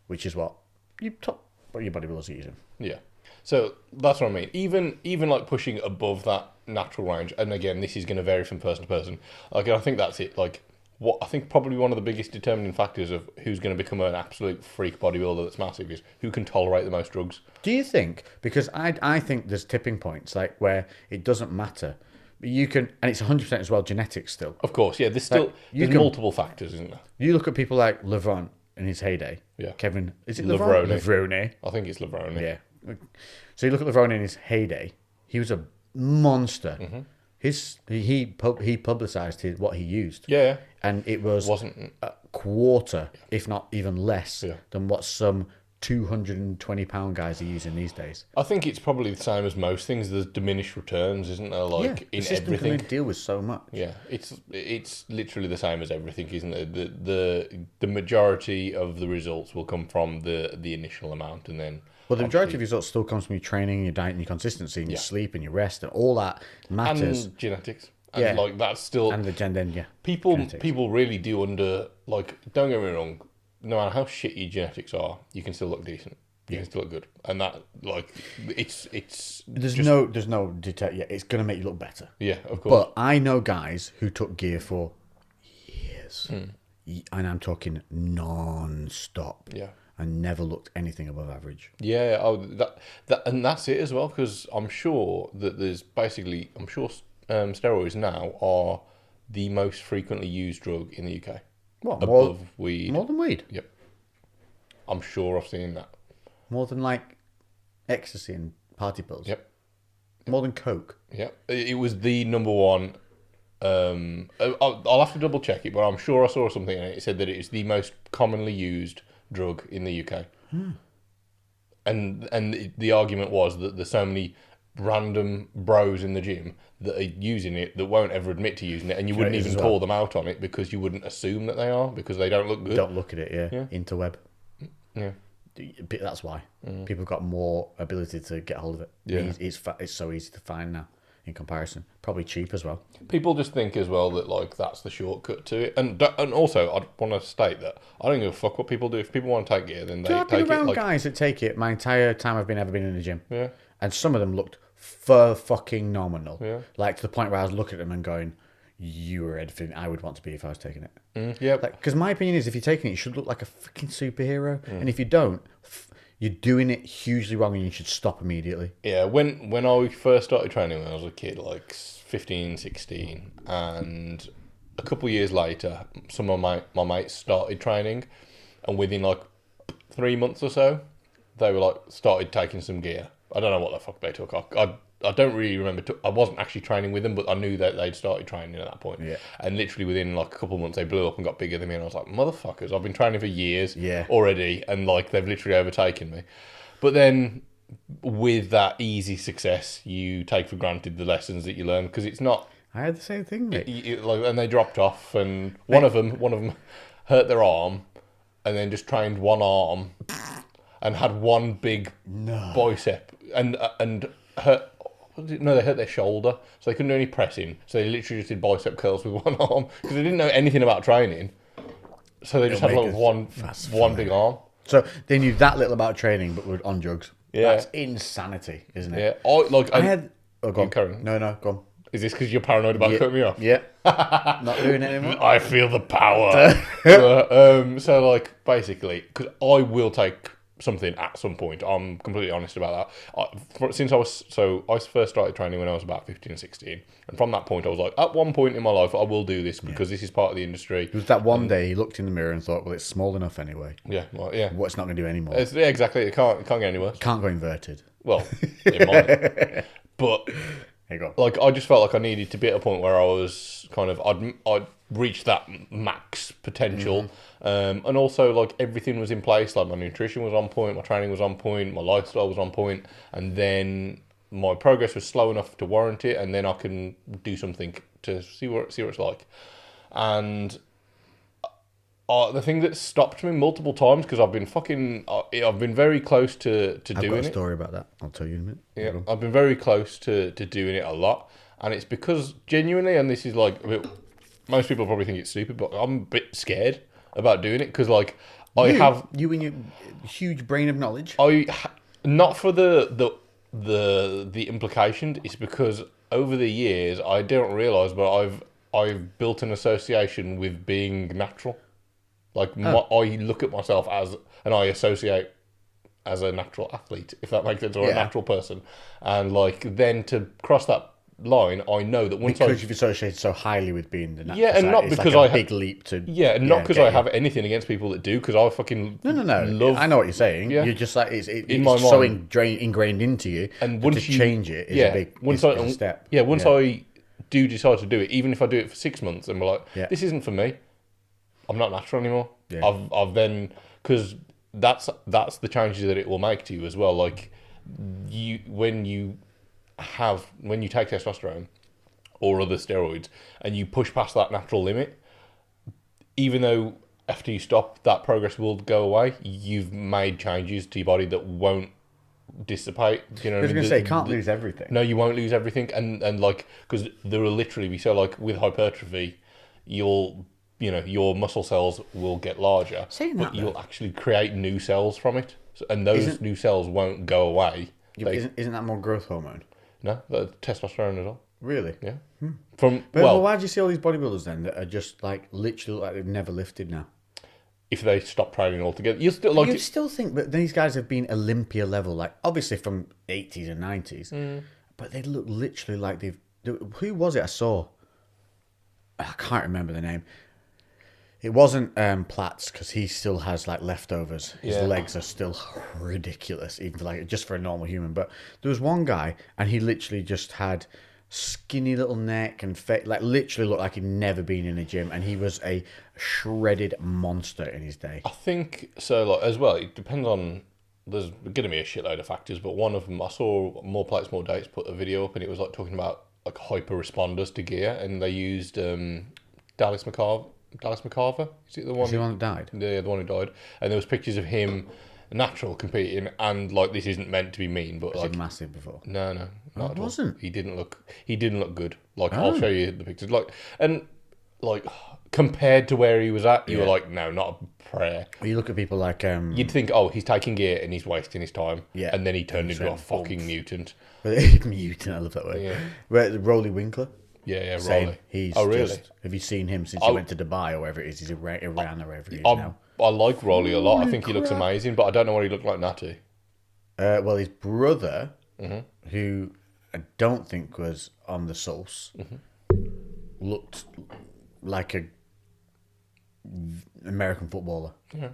which is what your bodybuilders are using. Yeah. So that's what I mean. Even like pushing above that natural range, and again, this is going to vary from person to person. Like, I think that's it. Like, what I think probably one of the biggest determining factors of who's going to become an absolute freak bodybuilder that's massive is who can tolerate the most drugs. Do you think? Because I think there's tipping points like where it doesn't matter. You can, and it's 100% as well genetics still. Of course, yeah. There's still multiple factors, isn't there? You look at people like Levron in his heyday. Yeah. Kevin, is it Levrone? Levrone. I think it's Levrone. Yeah. So you look at Levrone in his heyday. He was a monster. He publicized what he used. Yeah. And it wasn't a quarter, if not even less, than what some 220-pound guys are using these days. I think it's probably the same as most things. There's diminished returns, isn't there? Like in the system can everything. only deal with so much. Yeah, it's literally the same as everything, isn't it? The majority of the results will come from the initial amount, and then. Well, the majority of your results still comes from your training, your diet, and your consistency, and your sleep, and your rest, and all that matters. And genetics. And like that's still. And the gender, People really do don't get me wrong, no matter how shit your genetics are, you can still look decent. You can still look good. And that, like, it's There's no detect. Yeah, it's going to make you look better. Yeah, of course. But I know guys who took gear for years. And I'm talking non-stop. Yeah. And never looked anything above average. Yeah, and that's it as well, because I'm sure that steroids now are the most frequently used drug in the UK. What, above weed. More than weed? Yep. I'm sure I've seen that. More than, like, ecstasy and party pills? Yep. More than coke? Yep. It was the number one. I'll have to double check it, but I'm sure I saw something and it said that it is the most commonly used drug in the UK. And the argument was that there's so many random bros in the gym that are using it that won't ever admit to using it, and you wouldn't even call them out on it because you wouldn't assume that they are, because they don't look good. Don't look at it, yeah. Interweb. Yeah. That's why. People got more ability to get hold of it. Yeah. It's so easy to find now in comparison. Probably cheap as well. People just think as well that, like, that's the shortcut to it. And also, I want to state that I don't give a fuck what people do. If people want to take gear, then they take it. I've been around guys that take it my entire time I've ever been in the gym. Yeah. And some of them looked fucking nominal. Yeah. Like, to the point where I was looking at them and going, you are everything I would want to be if I was taking it. Yeah. Because my opinion is, if you're taking it, you should look like a fucking superhero. And if you don't, you're doing it hugely wrong and you should stop immediately. Yeah, when I first started training when I was a kid, like 15, 16, and a couple of years later, some of my mates started training, and within like 3 months or so, they were like started taking some gear. I don't know what the fuck they took. I don't really remember. I wasn't actually training with them, but I knew that they'd started training at that point. Yeah. And literally within like a couple of months, they blew up and got bigger than me. And I was like, motherfuckers, I've been training for years already, and like they've literally overtaken me. But then with that easy success, you take for granted the lessons that you learn, because it's not. I had the same thing, mate. And they dropped off, and one of them hurt their arm, and then just trained one arm, and had one big bicep, and hurt. No, they hurt their shoulder, so they couldn't do any pressing. So they literally just did bicep curls with one arm because they didn't know anything about training. So they just had like one big arm. So they knew that little about training, but were on drugs. Yeah, that's insanity, isn't it? Yeah, I had. Oh, go on. Karen. No, go on. Is this because you're paranoid about cutting me off? Yeah. Not doing it anymore. I feel the power. So like basically, because I will take something at some point. I'm completely honest about that. I first started training when I was about 15, 16. And from that point, I was like, at one point in my life, I will do this because this is part of the industry. It was that one day he looked in the mirror and thought, well, it's small enough anyway. Yeah, well, yeah. What's not going to do anymore? Yeah, exactly. It can't get any worse. Can't go inverted. Well, it might. But Here you go. like, I just felt like I needed to be at a point where I was kind of, I'd reached that max potential. And also, like, everything was in place. Like, my nutrition was on point, my training was on point, my lifestyle was on point, and then my progress was slow enough to warrant it, and then I can do something to see what it's like. And the thing that stopped me multiple times, because I've been very close to doing it. I've got a story about that. I'll tell you in a minute. Yeah, I've been very close to doing it a lot, and it's because genuinely, and this is like most people probably think it's stupid, but I'm a bit scared about doing it because like you and your huge brain of knowledge. Not for the implications. It's because over the years I don't realise, but I've built an association with being natural. Like I look at myself as, and I associate as a natural athlete, if that makes sense, or a natural person. And like then to cross that line, I know that once because you've associated so highly with being the natural. Yeah, and not because like a big leap to. Yeah, and not because I have anything against people that do, because I fucking no. love. I know what you're saying. Yeah. You're just like it's my so mind. ingrained into you, and once you change it is a big step. Yeah, once I do decide to do it, even if I do it for 6 months, and we're like, this isn't for me. I'm not natural anymore. Yeah. I've then, because that's the changes that it will make to you as well. Like when you take testosterone or other steroids and you push past that natural limit, even though after you stop that progress will go away, you've made changes to your body that won't dissipate. You know, I was going to say, you can't lose everything. No, you won't lose everything, and like, because there will literally be, so like with hypertrophy, your muscle cells will get larger, but you'll actually create new cells from it, and those new cells won't go away. Isn't that more growth hormone? No, testosterone as well. Really? Yeah. But why do you see all these bodybuilders then that are just like literally look like they've never lifted now? If they stop training altogether, you still think, but these guys have been Olympia level, like obviously from 80s and 90s, but they look literally like they've. Who was it I saw? I can't remember the name. It wasn't Platts, because he still has like leftovers. His legs are still ridiculous, even for just for a normal human. But there was one guy, and he literally just had skinny little neck and like literally looked like he'd never been in a gym, and he was a shredded monster in his day. I think so. Like as well, it depends on. There's going to be a shitload of factors, but one of them, I saw More Plates More Dates put a video up, and it was like talking about like hyper responders to gear, and they used Dallas McCarver. Is it the one? Is he the one that died? Yeah, the one who died. And there was pictures of him, natural, competing, and like this isn't meant to be mean, but was like he massive before? No, not at all. Wasn't. He didn't look good. Like I'll show you the pictures. Like compared to where he was at, you were like, no, not a prayer. Well, you look at people like you'd think, oh, he's taking gear and he's wasting his time. Yeah. And then he turned into a fucking mutant. Mutant, I love that way. Yeah. Rolly Winkler. Yeah, Same. Rolly. He's really? Have you seen him since he went to Dubai or wherever it is? He's Iran or wherever he is now. I like Rolly a lot. I think he looks amazing, but I don't know what he looked like Natty. Well, his brother, who I don't think was on the sauce, looked like a American footballer. Yeah.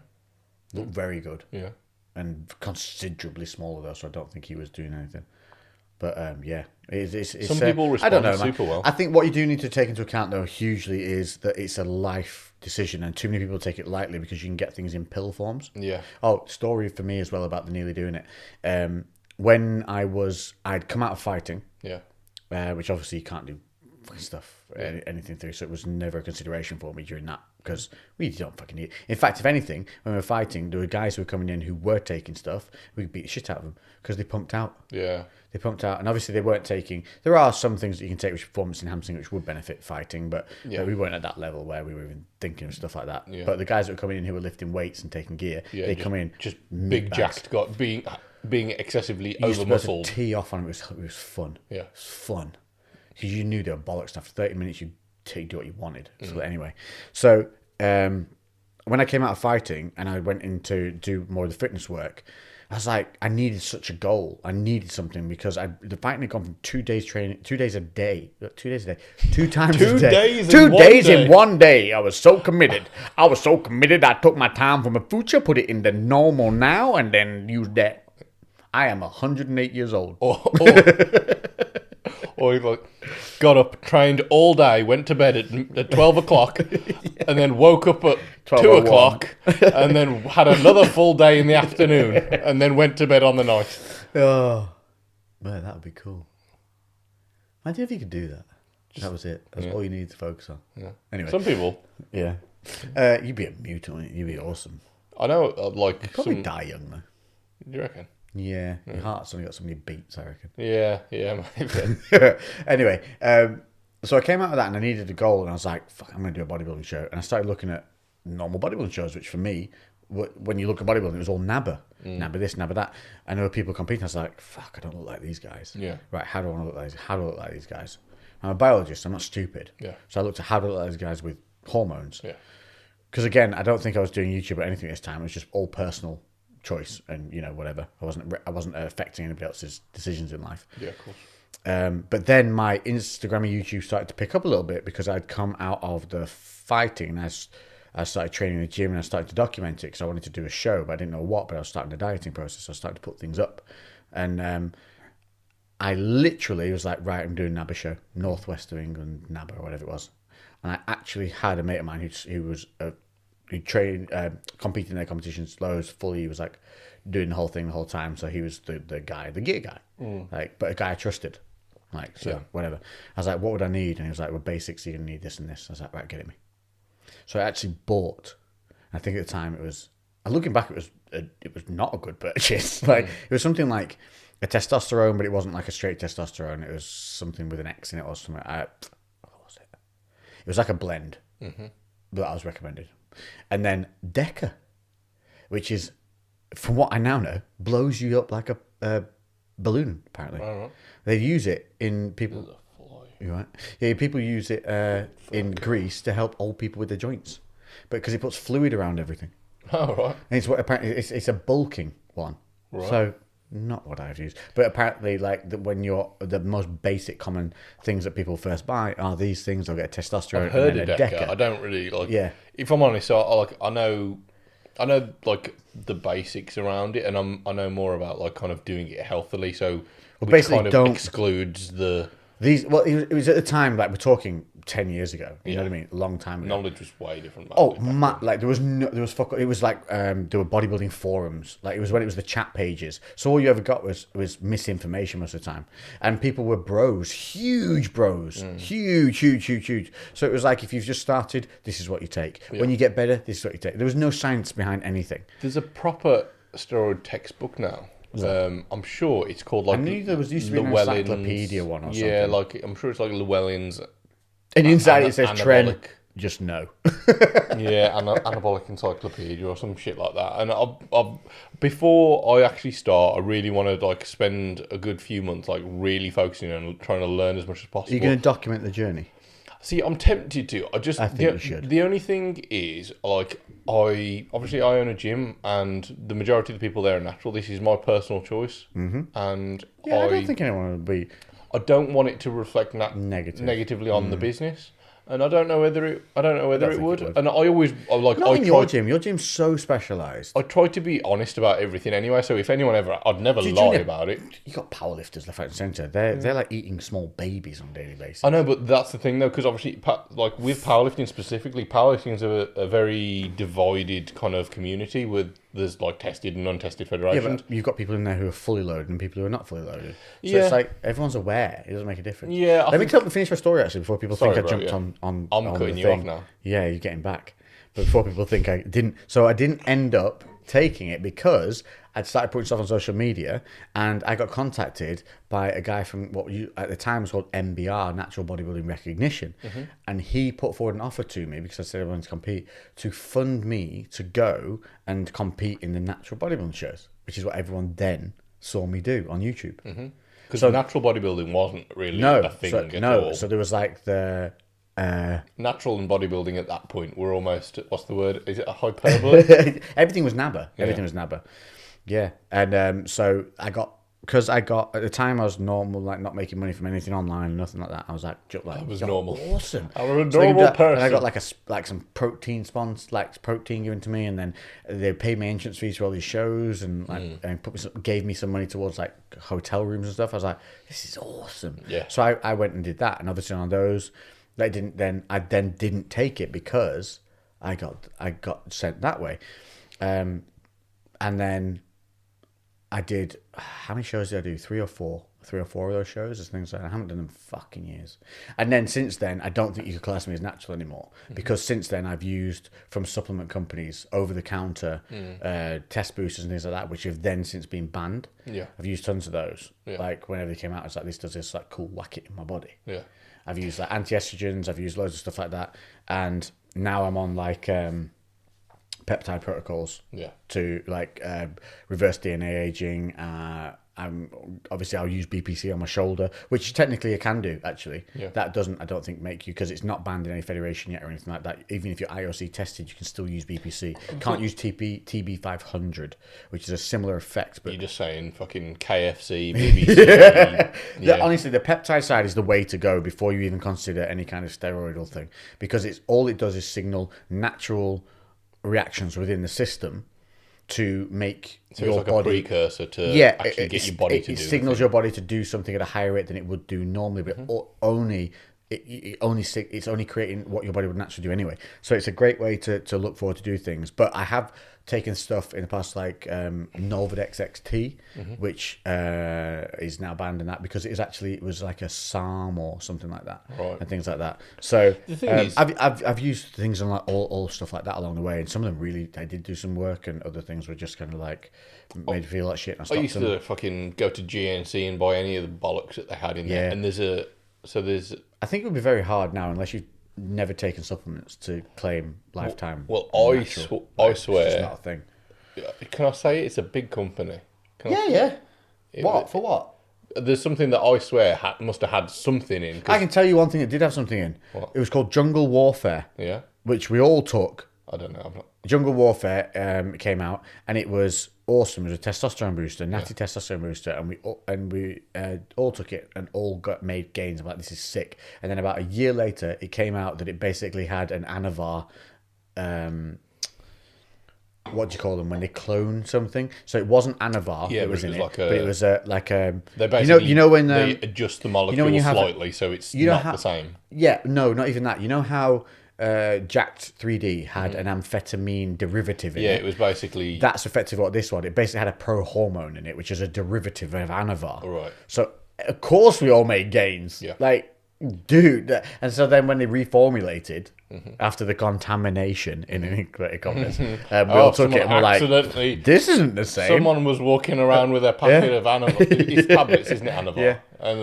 Looked very good. Yeah. And considerably smaller though, so I don't think he was doing anything. But it's some people respond I don't know, super well. I think what you do need to take into account though hugely is that it's a life decision, and too many people take it lightly because you can get things in pill forms. Oh, story for me as well about the nearly doing it. When I'd come out of fighting, which obviously you can't do stuff, anything through, so it was never a consideration for me during that, because we don't fucking need it. In fact, if anything, when we were fighting, there were guys who were coming in who were taking stuff, we could beat the shit out of them because they pumped out. They pumped out, and obviously they weren't taking. There are some things that you can take which are performance enhancing, which would benefit fighting, but we weren't at that level where we were even thinking of stuff like that. But the guys that were coming in who were lifting weights and taking gear, they come in just big jacked, being excessively over muscled. Tee off on it was fun. Yeah, it was fun because you knew they were bollocks. After 30 minutes, you do what you wanted. So anyway, when I came out of fighting and I went in to do more of the fitness work, I was like, I needed such a goal. I needed something because the fighting had gone from 2 days training, 2 days a day, 2 days a day, 2 times a day. 2 days in one day. I was so committed. I took my time for my future, put it in the normal now, and then used that. I am 108 years old. Or he got up, trained all day, went to bed at 12 o'clock, and then woke up at 2 o'clock, and then had another full day in the afternoon, and then went to bed on the night. Oh, man, that would be cool. Imagine if you could do that. That was it. That's all you need to focus on. Yeah. Anyway. Some people. Yeah. You'd be a mutant, wouldn't you? You'd be awesome. I know, like... You'd probably die young, though. Do you reckon? Yeah. Your heart's only got so many beats, I reckon. Yeah, maybe. Anyway, so I came out of that and I needed a goal, and I was like, fuck, I'm going to do a bodybuilding show. And I started looking at normal bodybuilding shows, which for me, when you look at bodybuilding, it was all nabber. Nabber this, nabber that. I know people competing. I was like, fuck, I don't look like these guys. Yeah. Right, how do I want to look like these? How do I look like these guys? I'm a biologist. I'm not stupid. Yeah. So I looked at how do I look like these guys with hormones. Yeah. Because again, I don't think I was doing YouTube or anything this time. It was just all personal choice and, whatever. I wasn't affecting anybody else's decisions in life. Yeah, of course. But then my Instagram and YouTube started to pick up a little bit because I'd come out of the fighting and I started training in the gym and I started to document it because I wanted to do a show, but I didn't know what, but I was starting the dieting process. So I started to put things up. And I literally was like, right, I'm doing NABBA show, Northwest of England, NABBA or whatever it was. And I actually had a mate of mine who trained, competed in their competitions, lows, fully. He was like doing the whole thing the whole time. So he was the guy, the gear guy, but a guy I trusted. Like, so whatever. I was like, what would I need? And he was like, well, basics, you're going to need this and this. I was like, right, get it me. So I actually bought, I think at the time it was, looking back, it was not a good purchase. Like, it was something like a testosterone, but it wasn't like a straight testosterone. It was something with an X in it or something. What was it? It was like a blend that I was recommended. And then Deca, which is, from what I now know, blows you up like a balloon, apparently. All right. They use it in people... You right? Yeah, people use it in Greece to help old people with their joints, but because it puts fluid around everything. Oh, right. And it's what apparently it's a bulking one. Right. So not what I've used, but apparently like when you're the most basic common things that people first buy are these things. They'll get testosterone. I've heard and of then Deca. I don't really like. Yeah. If I'm honest, so I know like the basics around it, and I know more about like kind of doing it healthily. So which basically kind of excludes the. It was at the time, like we're talking 10 years ago. You know what I mean? A long time ago. Knowledge was way different. Like there was it was like there were bodybuilding forums. Like it was when it was the chat pages. So all you ever got was misinformation most of the time, and people were bros, huge bros, huge. So it was like if you've just started, this is what you take. Yeah. When you get better, this is what you take. There was no science behind anything. There's a proper steroid textbook now. I'm sure it's called like. I knew there used to be an encyclopedia one or something. Yeah, like I'm sure it's like Llewellyn's. And inside it says trend. Just no. Yeah, anabolic encyclopedia or some shit like that. And before I actually start, I really want to like spend a good few months like really focusing on trying to learn as much as possible. Are you going to document the journey? See, I'm tempted to. I think you should. The only thing is, like, I own a gym, and the majority of the people there are natural. This is my personal choice, and I don't think anyone would be. I don't want it to reflect negatively on the business. And I don't know whether it would. And I always like. Not in your gym. Your gym's so specialised. I try to be honest about everything anyway. So if anyone I'd never lie about it. You got powerlifters left, right, and centre. They're like eating small babies on a daily basis. I know, but that's the thing though, because obviously, like with powerlifting specifically, powerlifting is a very divided kind of community with there's like tested and untested federations. Yeah, but you've got people in there who are fully loaded and people who are not fully loaded. So it's like everyone's aware. It doesn't make a difference. Yeah. Let me finish my story actually before people think I jumped on. I'm the cutting you thing. off now. Yeah, you're getting back. But before people think I didn't, so I didn't end up taking it because I'd started putting stuff on social media, and I got contacted by a guy from what at the time was called MBR, Natural Bodybuilding Recognition, and he put forward an offer to me because I said I wanted to compete to fund me to go and compete in the natural bodybuilding shows, which is what everyone then saw me do on YouTube. Because natural bodybuilding wasn't really a thing at all. So there was like the. Natural and bodybuilding at that point were almost, what's the word? Is it a hyperbole? Everything was NABBA. Everything was NABBA. Yeah. And so at the time I was normal, like not making money from anything online, nothing like that. I was like, I was normal. Awesome. I was a normal person. And I got like some protein protein given to me, and then they paid me entrance fees for all these shows, and gave me some money towards like hotel rooms and stuff. I was like, this is awesome. Yeah. So I went and did that, and obviously on those. I then didn't take it because I got sent that way, and then I did. How many shows did I do? 3 or 4, I 3 or 4 of those shows as things like that. I haven't done them fucking years. And then since then, I don't think you could class me as natural anymore because since then I've used from supplement companies over the counter test boosters and things like that, which have then since been banned. Yeah. I've used tons of those. Yeah. Like whenever they came out, it's like this does this like cool whack it in my body. Yeah. I've used like anti-estrogens. I've used loads of stuff like that, and now I'm on like peptide protocols. Yeah. To like reverse DNA aging. I'll use BPC on my shoulder, which technically I can do actually. Yeah. That doesn't, I don't think, make you, because it's not banned in any federation yet or anything like that. Even if you're IOC tested, you can still use BPC. Can't use TB 500, which is a similar effect. But You're just saying fucking KFC, BBC. Yeah. Honestly, the peptide side is the way to go before you even consider any kind of steroidal thing, because it's all it does is signal natural reactions within the system to make So your it's like body a precursor to actually get your body to it do signals your body to do something at a higher rate than it would do normally, but it's only creating what your body would naturally do anyway. So it's a great way to look forward to do things. But I have taken stuff in the past like Nolvadex XT, which is now banned in that because it was like a SARM or something like that, Right. and things like that. So The thing is, I've used things on like all stuff like that along the way, and some of them really I did do some work, and other things were just kind of like made me feel like shit. And I I stopped used them. to fucking go to GNC and buy any of the bollocks that they had in there. Yeah. And there's I think it would be very hard now unless you've never taken supplements to claim lifetime. Well, natural. I It's swear. just not a thing. Can I say it's a big company? Can I- Yeah. It- What for what? There's something that I swear must have had something in. 'Cause- I can tell you one thing that did have something in. What? It was called Jungle Warfare, yeah, which we all took. I don't know. I'm not. Jungle Warfare came out, and it was awesome. It was a testosterone booster, natty testosterone booster, and we all took it and all made gains. I'm like, this is sick. And then about a year later, it came out that it basically had an Anavar. What do you call them when they clone something? So it wasn't Anavar. Yeah, that was but in it it, was but it was like They basically you know when they adjust the molecule when you have slightly, so it's you know not how- the same. Yeah, no, not even that. You know how Jacked 3D had an amphetamine derivative in Yeah, it? it was basically That's effectively what this one. It basically had a pro-hormone in it, which is a derivative of Anavar. Right. So, of course, we all made gains. Yeah. Like, dude. And so then when they reformulated after the contamination, in inverted commas, we all took it and we're like, accidentally. this isn't the same. Someone was walking around with a packet of Anavar. It's tablets, isn't it, Anavar? Yeah. And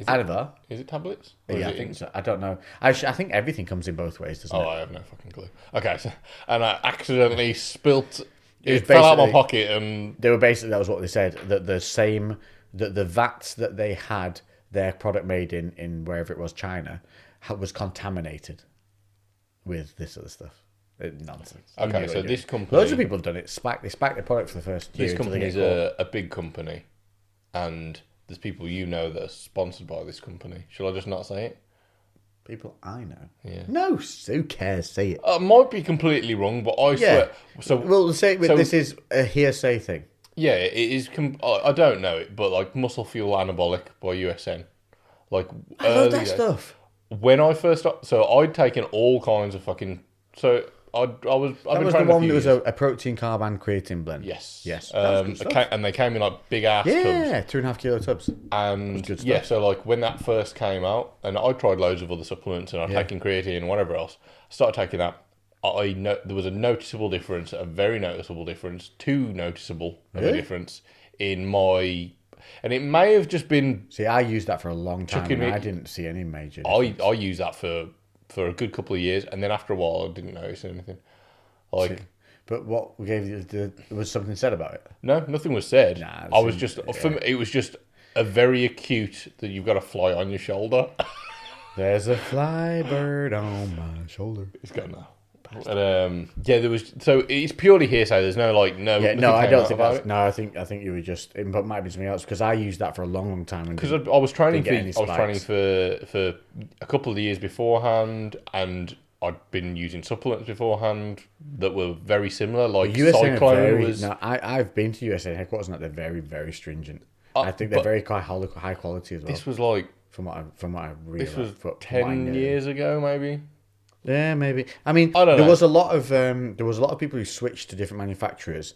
Anavar? is it tablets? Or Yeah, is I it think so. I don't know. I think everything comes in both ways, doesn't Oh, it? I have no fucking clue. Okay, so, and I accidentally spilt. was It fell out my basically- pocket, and They were basically, that was what they said, that the vats that they had their product made in wherever it was, China, was contaminated with this other stuff. Nonsense. You Okay, knew so what you this were. company- Loads of people have done it. They spiked their product for the first year. this until they company is get caught. a big company, and there's people you know that are sponsored by this company. Shall I just not say it? People I know. Yeah. No, who cares? Say it. I might be completely wrong, but I swear. So Well, say so- this is a hearsay thing. yeah, it is. I don't know it, but like Muscle Fuel Anabolic by USN. Like I love early that days. stuff. When I first so I'd taken all kinds of fucking I've That been was the trying one that was a protein, carb, and creatine blend. yes Yes. That was good stuff. and they came in like big ass tubs. Yeah, 2.5 kilo tubs. And good stuff. yeah, so like when that first came out, and I tried loads of other supplements, and I'd Yeah. taken creatine and whatever else. I started taking that. I know there was a noticeable difference, a very noticeable difference, too noticeable of a Really? difference in my, and it may have just been See, I used that for a long time, Chucking and it- I didn't see any major difference. I used that for a good couple of years, and then after a while, I didn't notice anything. Like But what we gave you, was something said about it? no, nothing was said. Nah, I was it's- just for me, it was just a very acute that you've got a fly on your shoulder. There's a fly bird on my shoulder. It's gone now. And, yeah, there was. So it's purely hearsay. There's no like no. Yeah, nothing no, I came don't out think about that's. it. No, I think you were just. It might be something else because I used that for a long time. Because I was training for Didn't get any for a couple of years beforehand, and I'd been using supplements beforehand that were very similar. Like USA Cyclone was. No, I've been to USA headquarters, and they're very, very stringent. I think they're but very high quality as well. This was like From what I realized. this was from what I 10 know. years ago, maybe. Yeah, maybe. I mean, I don't there know. was a lot of people who switched to different manufacturers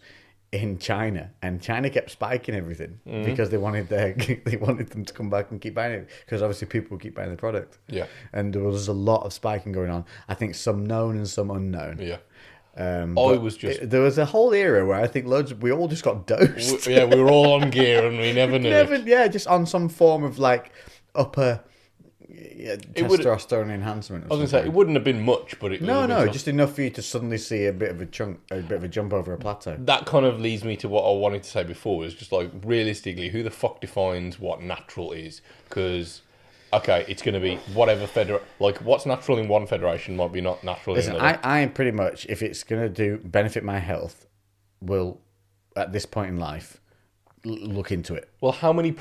in China, and China kept spiking everything because they wanted them to come back and keep buying it, because obviously people would keep buying the product. Yeah. And there was a lot of spiking going on. I think some known and some unknown. Yeah. There was a whole era where I think we all just got dosed. We were all on gear and we never knew it. Yeah, just on some form of like upper testosterone enhancement. I was going to say, it wouldn't have been much, but it No, just enough for you to suddenly see a bit of a jump over a plateau. That kind of leads me to what I wanted to say before, is just like, realistically, who the fuck defines what natural is? Because, okay, it's going to be whatever like, what's natural in one federation might be not natural in another. I pretty much, if it's going to benefit my health, will, at this point in life, look into it. Well, how many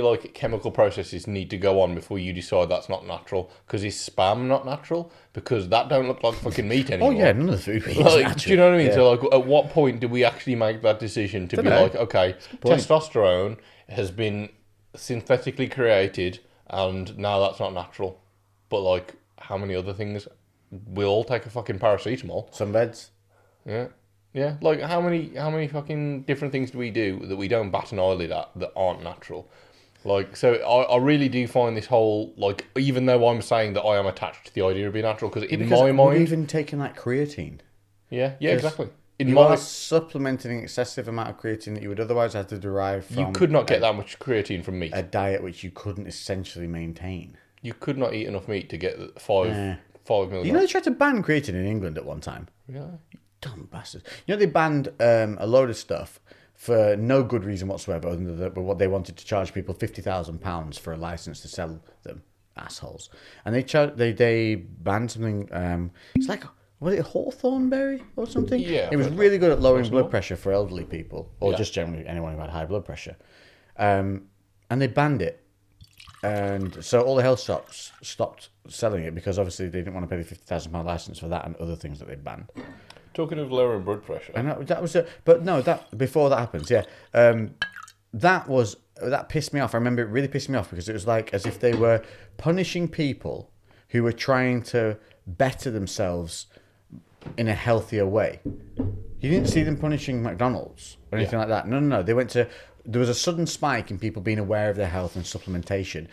like chemical processes need to go on before you decide that's not natural? Because is spam not natural? Because that don't look like fucking meat anymore. Oh yeah, none of the food we eat is like, natural. do you know what I mean? Yeah. So like, at what point do we actually make that decision to be like, okay, testosterone has been synthetically created and now that's not natural? But like, how many other things? We'll all take a fucking paracetamol. Sunbeds. Yeah. Yeah, like how many fucking different things do we do that we don't bat an eyelid at that aren't natural? Like, so I really do find this whole, like, even though I'm saying that I am attached to the idea of being natural, because in my mind, we've even taken like creatine. Yeah, exactly. You are supplementing an excessive amount of creatine that you would otherwise have to derive from. You could not get that much creatine from meat. A diet which you couldn't essentially maintain. You could not eat enough meat to get 5 milligrams. You know, they tried to ban creatine in England at one time. Yeah. Dumb bastards. You know, they banned a load of stuff for no good reason whatsoever, other than but what they wanted to charge people £50,000 for a license to sell them. Assholes. And they banned something. It's like, was it hawthornberry or something? Yeah. It was really good at lowering blood pressure for elderly people, or just generally anyone who had high blood pressure. And they banned it. And so all the health shops stopped selling it because obviously they didn't want to pay the £50,000 license for that and other things that they banned. Talking of lowering blood pressure. And that was but no, that before that happens, that pissed me off. I remember it really pissed me off because it was like as if they were punishing people who were trying to better themselves in a healthier way. You didn't see them punishing McDonald's or anything like that. No. There was a sudden spike in people being aware of their health and supplementation,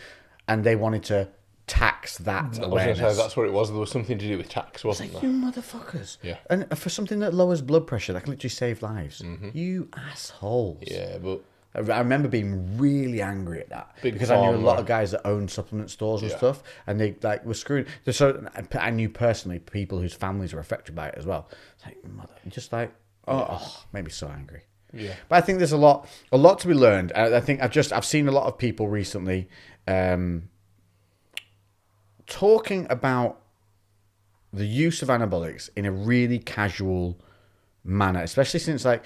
and they wanted to tax that awareness. I was going to say, that's what it was. There was something to do with tax, wasn't there? You motherfuckers. Yeah. And for something that lowers blood pressure, that can literally save lives. Mm-hmm. You assholes. Yeah, but I remember being really angry at that because I knew a lot of guys that owned supplement stores and stuff, and they like were screwed. So I knew personally people whose families were affected by it as well. It's like, made me so angry. Yeah. But I think there's a lot to be learned. I think I've seen a lot of people recently talking about the use of anabolics in a really casual manner, especially since like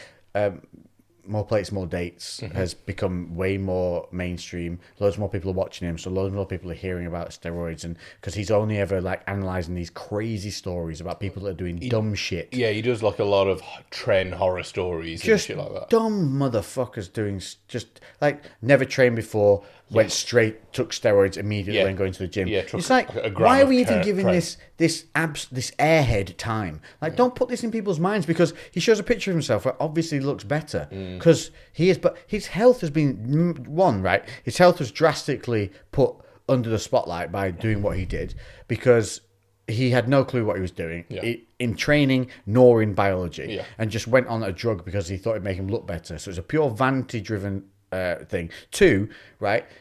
More Plates, More Dates has become way more mainstream. Loads more people are watching him, so loads more people are hearing about steroids, and because he's only ever like analysing these crazy stories about people that are doing dumb shit. Yeah, he does like a lot of trend horror stories and shit like that. Dumb motherfuckers doing just like never trained before, went straight, took steroids immediately and going to the gym. Yeah, it's like, why are we even giving this airhead time? Like, don't put this in people's minds, because he shows a picture of himself where obviously he looks better because he is, but his health has been his health was drastically put under the spotlight by doing what he did, because he had no clue what he was doing in training nor in biology, and just went on a drug because he thought it'd make him look better. So it's a pure vanity driven thing. 2,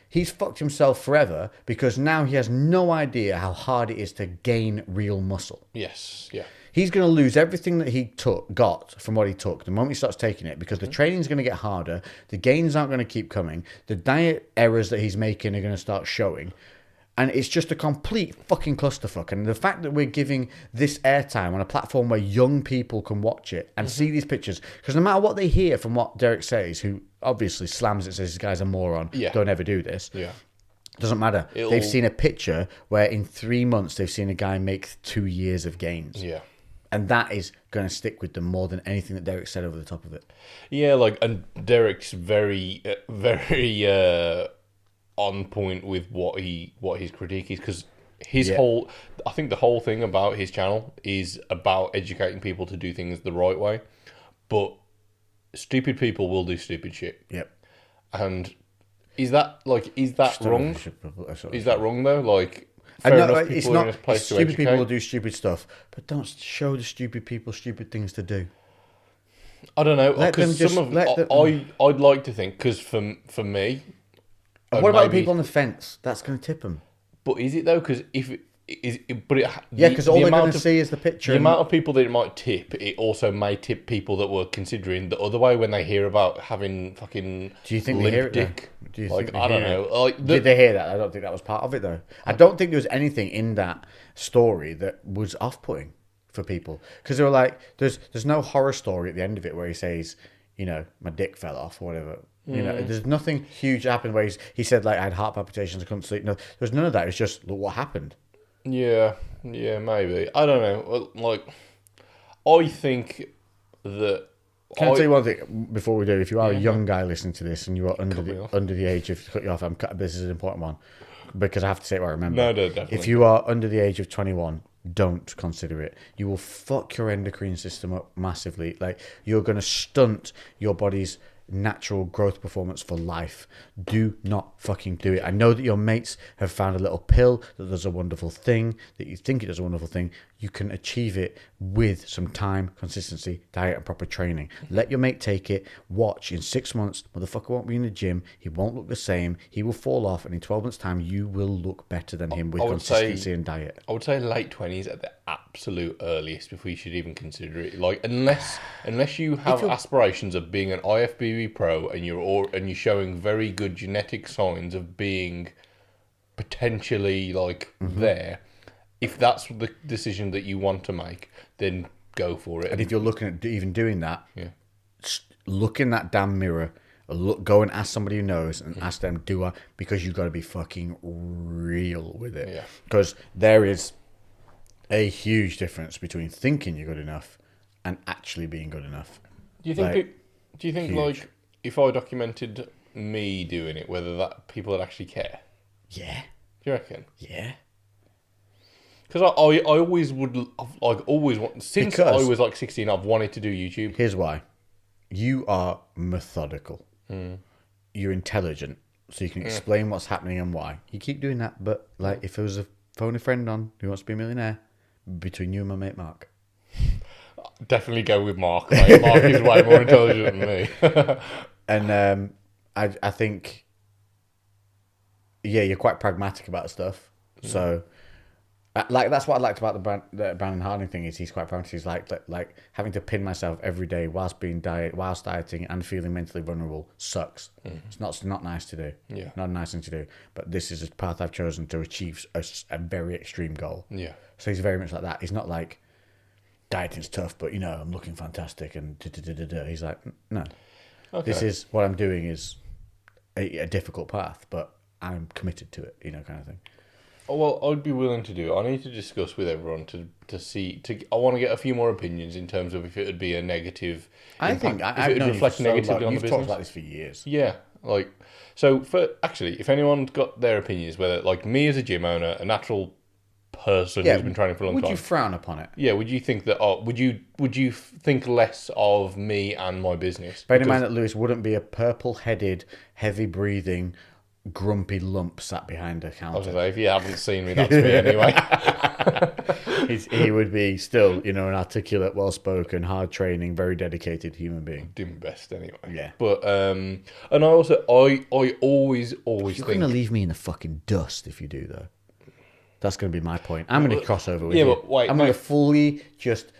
he's fucked himself forever because now he has no idea how hard it is to gain real muscle. Yes, yeah. He's going to lose everything that he got from what he took the moment he starts taking it, because the training's going to get harder, the gains aren't going to keep coming, the diet errors that he's making are going to start showing, and it's just a complete fucking clusterfuck. And the fact that we're giving this airtime on a platform where young people can watch it and see these pictures, because no matter what they hear from what Derek says, who obviously slams it, says this guy's a moron, don't ever do this. Yeah. Doesn't matter. They've seen a picture where in 3 months they've seen a guy make 2 years of gains. Yeah. And that is going to stick with them more than anything that Derek said over the top of it. Yeah, and Derek's very, very on point with what his critique is, because I think the whole thing about his channel is about educating people to do things the right way, but stupid people will do stupid shit. Yep. And is that wrong? Is that wrong though? Like, I fair know enough, it's people are in not. a place to Stupid people educate. will do stupid stuff, but don't show the stupid people stupid things to do. I don't know. Let them Because just- some of let them- I'd like to think, because for me, And what about the maybe- people on the fence? That's going to tip them. But is it though? Because Yeah, because all they're going to see is the picture. The amount of people that it might tip, it also may tip people that were considering the other way when they hear about having fucking Do you think they limp hear it, though? dick. Do you Like, think they I don't hear know. Like, Did they hear that? I don't think that was part of it, though. I don't think there was anything in that story that was off-putting for people. Because they were like, there's no horror story at the end of it where he says, you know, my dick fell off or whatever. You know, there's nothing huge happened where he said, like, I had heart palpitations, I couldn't sleep. No, there's none of that. It's just, look what happened. Yeah, maybe. I don't know. Like, I think that. Can I tell you one thing before we do? If you are a young guy listening to this and you are under the age of, cut you off, this is an important one because I have to say it what I remember. No, definitely. If you are under the age of 21, don't consider it. You will fuck your endocrine system up massively. Like, you're going to stunt your body's natural growth performance for life. Do not fucking do it. I know that your mates have found a little pill that does a wonderful thing, that you think it does a wonderful thing. You can achieve it with some time, consistency, diet, and proper training. Let your mate take it. Watch. In 6 months, motherfucker won't be in the gym. He won't look the same. He will fall off. And in 12 months' time, you will look better than him with consistency and diet. I would say late 20s at the absolute earliest before you should even consider it. Like, unless you have aspirations of being an IFBB pro and you're showing very good genetic signs of being potentially like there. If that's the decision that you want to make, then go for it. And if you're looking at even doing that, look in that damn mirror. Go and ask somebody who knows and ask them, because you've got to be fucking real with it. Yeah. Because there is a huge difference between thinking you're good enough and actually being good enough. Do you think huge. like if I documented me doing it, whether that people would actually care? Yeah. Do you reckon? Yeah. Because I always would, like, always want, since I was like 16, I've wanted to do YouTube. Here's why. You are methodical. You're intelligent. So you can explain what's happening and why. You keep doing that, but like if there was a phone a friend on who wants to be a millionaire, between you and my mate Mark. Definitely go with Mark, mate. Mark is way more intelligent than me. And I think, yeah, you're quite pragmatic about stuff. So, like, that's what I liked about the Brandon Harding thing is he's quite pragmatic. He's like having to pin myself every day whilst dieting and feeling mentally vulnerable sucks. It's not nice to do. Yeah. Not a nice thing to do. But this is a path I've chosen to achieve a very extreme goal. Yeah. So he's very much like that. He's not like, dieting's tough, but, you know, I'm looking fantastic and He's like, no. Okay. This is what I'm doing is a difficult path, but I'm committed to it, you know, kind of thing. Oh, well, I'd be willing to do it. I need to discuss with everyone to see. I want to get a few more opinions in terms of if it would be a negative. I think if it would reflect negatively on the You've business. talked about this for years. Yeah, like so. If anyone's got their opinions, whether like me as a gym owner, a natural person who's been training for a long time, would you frown upon it? Yeah, would you think that? Would you think less of me and my business? Bear in mind that Lewis wouldn't be a purple-headed, heavy-breathing, grumpy lump sat behind a I was counter. gonna say, if you haven't seen me, that's me anyway. He would be still, you know, an articulate, well-spoken, hard-training, very dedicated human being. Do my best anyway. Yeah. But and I also I always You're think going to leave me in the fucking dust if you do, though. That's going to be my point. I'm going to cross over with yeah, you. but wait, I'm going to fully just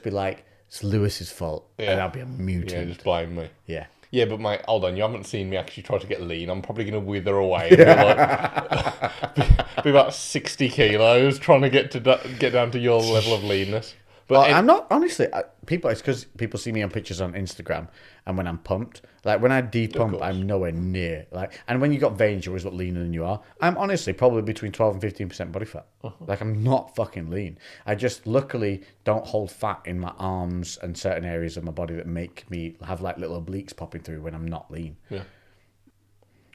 be like, it's Lewis's fault, Yeah. and I'll be a yeah, mutant. just blame me. Yeah. Yeah, but mate, hold on. You haven't seen me actually try to get lean. I'm probably going to wither away. And be about 60 kilos trying to get down to your level of leanness. But I'm not, honestly, it's because people see me on pictures on Instagram, and when I'm pumped, like when I de-pump, I'm nowhere near. And when you got veins, you always look leaner than you are. I'm honestly probably between 12 and 15% body fat. Like, I'm not fucking lean. I just luckily don't hold fat in my arms and certain areas of my body that make me have like little obliques popping through when I'm not lean. Yeah.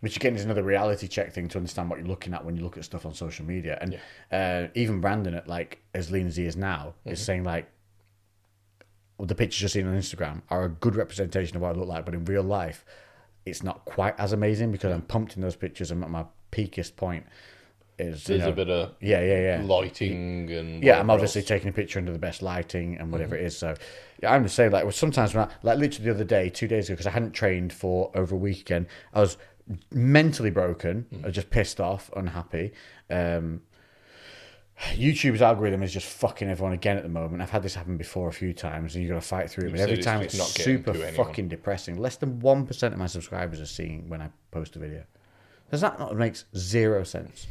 Which again is another reality check thing to understand what you're looking at when you look at stuff on social media. And even Brandon, at like as lean as he is now, is saying like, the pictures you're seeing on Instagram are a good representation of what I look like, but in real life, it's not quite as amazing because I'm pumped in those pictures. I'm at my peakest point. There's a bit of lighting and I'm obviously taking a picture under the best lighting and whatever it is. So I'm just saying, like, sometimes when like literally the other day, 2 days ago, because I hadn't trained for over a week again, I was mentally broken. I was just pissed off, unhappy. YouTube's algorithm is just fucking everyone again at the moment. I've had this happen before a few times, and you've got to fight through it. But every time it's super fucking depressing. Less than 1% of my subscribers are seeing when I post a video. Does that not makes zero sense?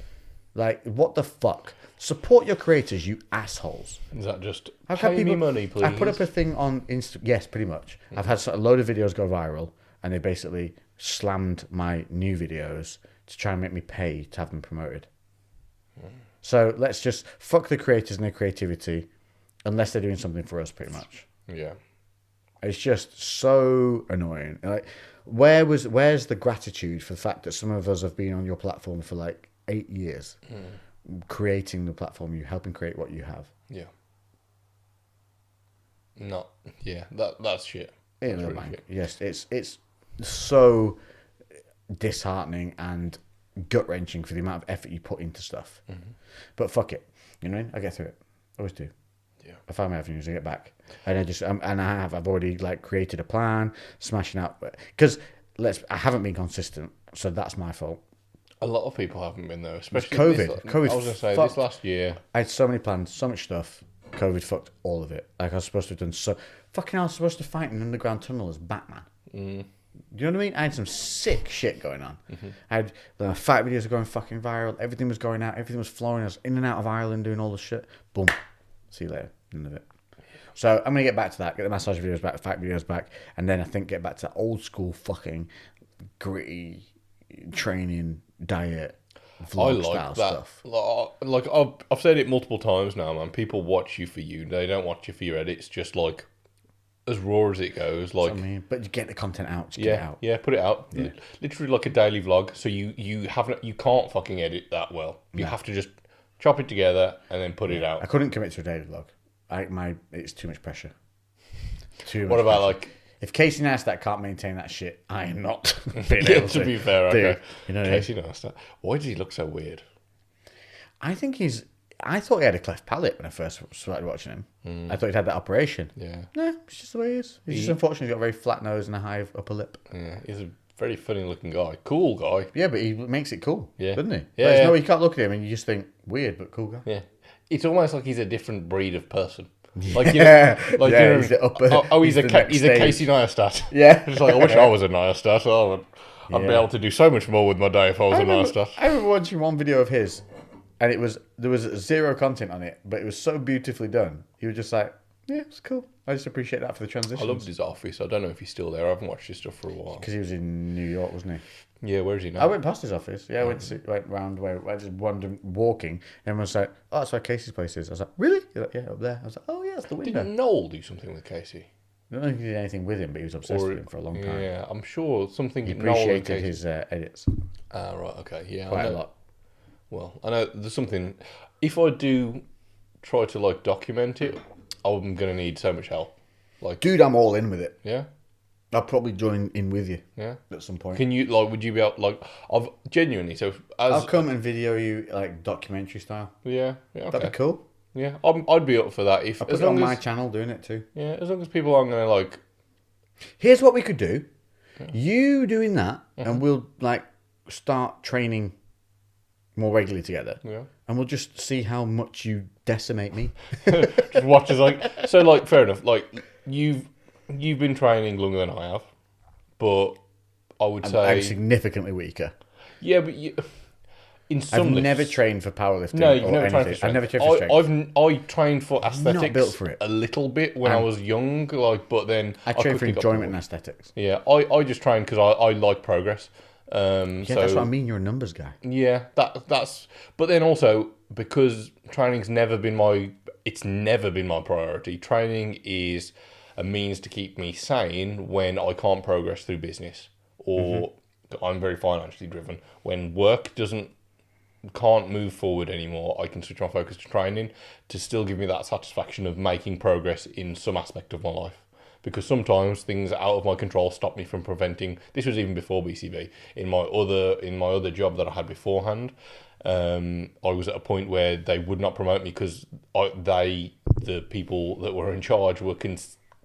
Like, what the fuck? Support your creators, you assholes. Is that just pay me money, please? I put up a thing on Insta. Yes, pretty much. I've had a load of videos go viral, and they basically slammed my new videos to try and make me pay to have them promoted. So let's just fuck the creators and their creativity, unless they're doing something for us, pretty much. Yeah. It's just so annoying. Like, where's the gratitude for the fact that some of us have been on your platform for like 8 years, creating the platform, helping create what you have? Yeah. That's shit. That's really shit. Yes, it's so disheartening and gut wrenching for the amount of effort you put into stuff. But fuck it, you know what I mean? I get through it. I always do. Yeah. I find my avenues, I get back, and I've already like created a plan, smashing out, because I haven't been consistent, so that's my fault. A lot of people haven't been though, especially COVID. I was going to say this last year. I had so many plans, so much stuff. COVID fucked all of it. Like, I was supposed to have done fucking hell. I was supposed to fight in an underground tunnel as Batman. Do you know what I mean? I had some sick shit going on. I had the fight videos were going fucking viral. Everything was going out. Everything was flowing. I was in and out of Ireland doing all the shit. Boom. See you later. None of it. So I'm going to get back to that. Get the massage videos back, fight videos back. And then I think get back to old school fucking gritty training, diet, vlog style stuff. Like I've said it multiple times now, man. People watch you for you. They don't watch you for your edits. Just like as raw as it goes. Like, I mean, but you get the content out. Just get it out. Yeah, put it out. Yeah. Literally like a daily vlog. So you can't fucking edit that well. You have to just chop it together and then put it out. I couldn't commit to a daily vlog. It's too much pressure. What about like? If Casey Neistat can't maintain that shit, I am not. To be fair, okay. You know, Casey Neistat. Why does he look so weird? I thought he had a cleft palate when I first started watching him. I thought he'd had that operation. Yeah. No, it's just the way he is. He's just unfortunately got a very flat nose and a high upper lip. Yeah, he's a very funny looking guy. Cool guy. Yeah, but he makes it cool, doesn't he? Yeah. No, you can't look at him and you just think, weird, but cool guy. Yeah. It's almost like he's a different breed of person. Like, he's the upper. He's a Casey Neistat. Yeah. It's like, I wish I was a Neistat. I'd be able to do so much more with my day if I was a Neistat. I remember watching one video of his, and there was zero content on it, but it was so beautifully done. He was just like, yeah, it's cool. I just appreciate that for the transition. I loved his office. I don't know if he's still there. I haven't watched his stuff for a while. Because he was in New York, wasn't he? Yeah, where is he now? I went past his office. Yeah, I went round where I just wandered walking. And everyone was like, oh, that's where Casey's place is. I was like, really? He's like, yeah, up there. I was like, oh, yeah, that's the window. Didn't Noel do something with Casey? I don't think he did anything with him, but he was obsessed with him for a long time. Yeah, I'm sure something. He appreciated his edits. Right, okay, yeah. Quite a lot. Well, I know there's something. If I do try to like document it, I'm going to need so much help. Like, dude, I'm all in with it. Yeah? I'll probably join in with you. Yeah. At some point. Can you, like, would you be able, like, I've genuinely, so I'll come and video you, like, documentary style. Yeah, okay. That'd be cool. Yeah, I'd be up for that. I'll put it on my channel doing it too. Yeah, as long as people aren't going to, like... Here's what we could do. Yeah. You doing that, and we'll, like, start training more regularly together. Yeah. And we'll just see how much you decimate me. Just watch as, like... So, like, fair enough. Like, you've been training longer than I have, but I would say... I'm significantly weaker. Yeah, but I've never trained for powerlifting. No, you've never trained for strength. I've never trained for strength. I trained for aesthetics. Not built for it. A little bit when I was young, like, but then I trained for enjoyment and aesthetics. Yeah, I just trained because I like progress. Yeah, so, that's what I mean. You're a numbers guy. Yeah, that's. But then also because training's never been my priority. Training is a means to keep me sane when I can't progress through business, or I'm very financially driven. When work doesn't can't move forward anymore, I can switch my focus to training to still give me that satisfaction of making progress in some aspect of my life. Because sometimes things out of my control stop me from preventing. This was even before BCB. In my other job that I had beforehand, I was at a point where they would not promote me because the people that were in charge were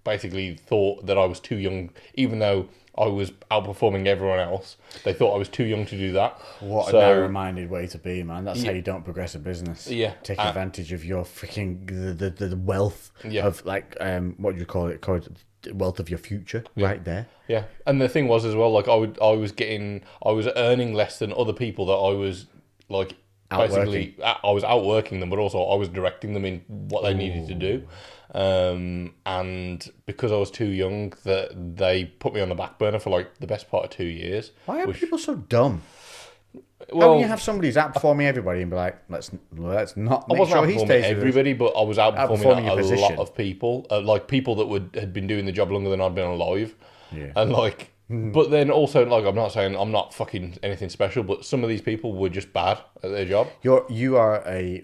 basically thought that I was too young, even though I was outperforming everyone else. They thought I was too young to do that. What a narrow-minded way to be, man. That's how you don't progress a business. Yeah. Take advantage of your freaking the wealth of like what do you call it? Wealth of your future right there. Yeah. And the thing was as well, like I was earning less than other people that I was like basically I was outworking them, but also I was directing them in what they needed to do. And because I was too young, that they put me on the back burner for like the best part of 2 years. Why are people so dumb? Well, how can you have somebody who's outperforming everybody and be like, let's not make I wasn't sure he outperforming stays everybody, but I was outperforming your a position. lot of people, like people that had been doing the job longer than I'd been alive. Yeah. And like, but then also like, I'm not saying I'm not fucking anything special, but some of these people were just bad at their job. You are a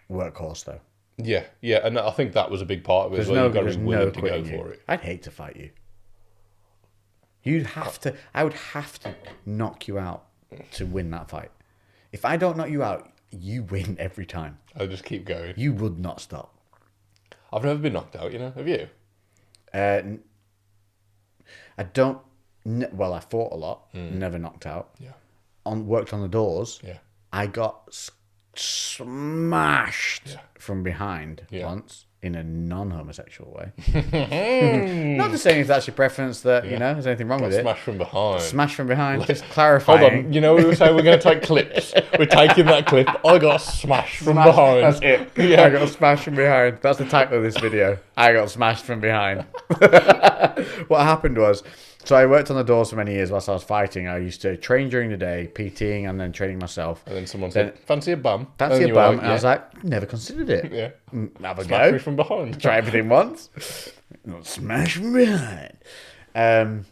workhorse though. Yeah, and I think that was a big part of it. You've got to be willing to go for it. I'd hate to fight you. I would have to knock you out to win that fight. If I don't knock you out, you win every time. I'll just keep going. You would not stop. I've never been knocked out, have you? I don't. Well, I fought a lot. Never knocked out. Yeah. Worked on the doors. Yeah. I got smashed from behind once in a non-homosexual way. Not to say if that's your preference that there's anything wrong with it. Smashed from behind. Smashed from behind. Just clarifying. Hold on. We were saying we're going to take clips. We're taking that clip. I got smashed from behind. That's it. Yeah. I got smashed from behind. That's the title of this video. I got smashed from behind. What happened was, so I worked on the doors for many years whilst I was fighting. I used to train during the day, PTing, and then training myself. And then someone said, fancy a bum? Fancy a bum. And I was like, never considered it. Yeah. Have a Smash go. me from behind. Try everything once. Smash from behind.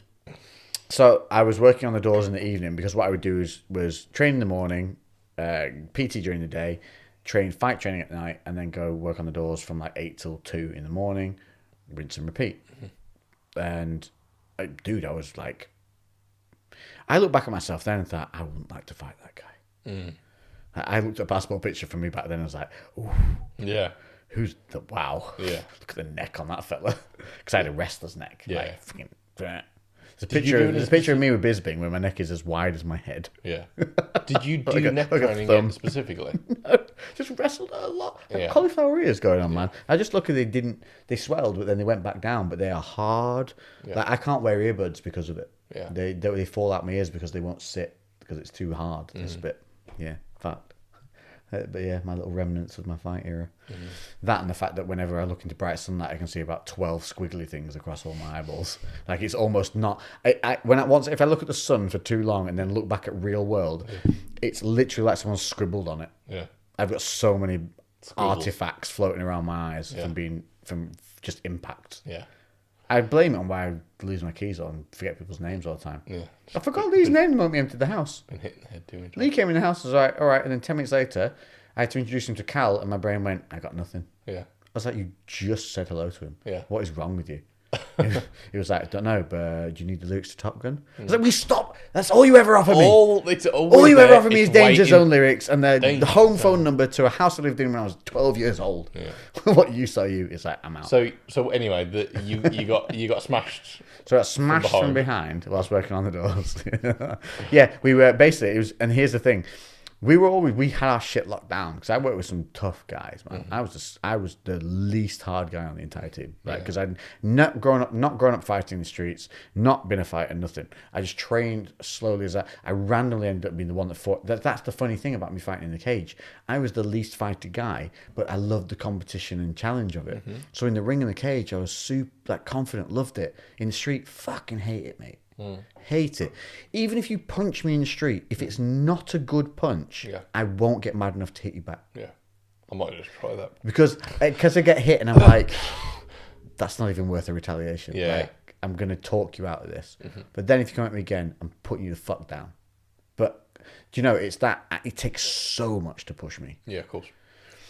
So I was working on the doors in the evening because what I would do was train in the morning, PT during the day, fight training at night, and then go work on the doors from like 8 till 2 in the morning, rinse and repeat. And dude, I was like, I look back at myself then and thought, I wouldn't like to fight that guy. I looked at a passport picture from me back then and I was like, ooh. Yeah. Who's the, wow. Yeah. Look at the neck on that fella. Because I had a wrestler's neck. Yeah. Like, freaking, there's a picture of me with Bisbing where my neck is as wide as my head. Yeah. Did you do neck training specifically? No, just wrestled a lot. Yeah. Cauliflower ears going on, man. I just look at they swelled, but then they went back down, but they are hard. Yeah. Like I can't wear earbuds because of it. Yeah. They fall out my ears because they won't sit because it's too hard. It's a bit, fact. But yeah, my little remnants of my fight era. That and the fact that whenever I look into bright sunlight, I can see about 12 squiggly things across all my eyeballs. Like it's almost not. If I look at the sun for too long and then look back at real world, it's literally like someone scribbled on it. Yeah. I've got so many Squiggles. artifacts floating around my eyes from just impact. Yeah. I blame it on why I lose my keys on and forget people's names all the time. Yeah. I forgot these names the moment we emptied the house. Been hitting the head too much. Lee came in the house and was like, all right, and then 10 minutes later, I had to introduce him to Cal, and my brain went, I got nothing. Yeah. I was like, you just said hello to him. Yeah. What is wrong with you? He was like, I don't know, but do you need the lyrics to Top Gun? I was like, we stop. That's all you ever offer me. All you ever offer me is Danger Zone lyrics and the home phone number to a house I lived in when I was 12 years old. Yeah. What you saw you is like, I'm out. So anyway, you got smashed. So I got smashed from behind whilst working on the doors. Yeah, we were basically, and here's the thing. We had our shit locked down because I worked with some tough guys, man. I was the least hard guy on the entire team, right? Because I'd not grown up fighting in the streets, not been a fighter, nothing. I just trained slowly as I randomly ended up being the one that fought. That's the funny thing about me fighting in the cage. I was the least fighter guy, but I loved the competition and challenge of it. So in the ring and the cage, I was super confident, loved it. In the street, fucking hate it, mate. Hate it. Even if you punch me in the street, if it's not a good punch, I won't get mad enough to hit you back. Yeah, I might just try that because I get hit and I'm like, that's not even worth a retaliation. Yeah, like, I'm gonna talk you out of this. But then if you come at me again, I'm putting you the fuck down. But Do you know, it's that it takes so much to push me. Yeah, of course.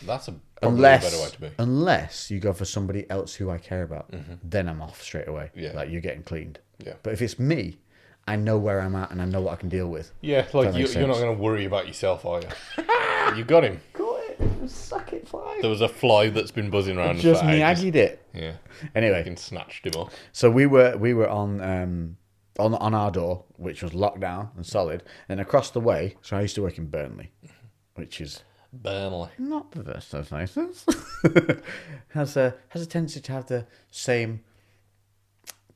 That's probably a better way to be. Unless you go for somebody else who I care about, then I'm off straight away. Yeah. Like, you're getting cleaned. Yeah. But if it's me, I know where I'm at and I know what I can deal with. Yeah, like you're not going to worry about yourself, are you? You got him. Got it. Suck it, fly. There was a fly that's been buzzing around. Just for ages. Miyagi'd it. Yeah. Anyway, Fucking snatched him up. so we were on our door, which was locked down and solid, and across the way. So I used to work in Burnley, which is Burnley. not the best of places. has a tendency to have the same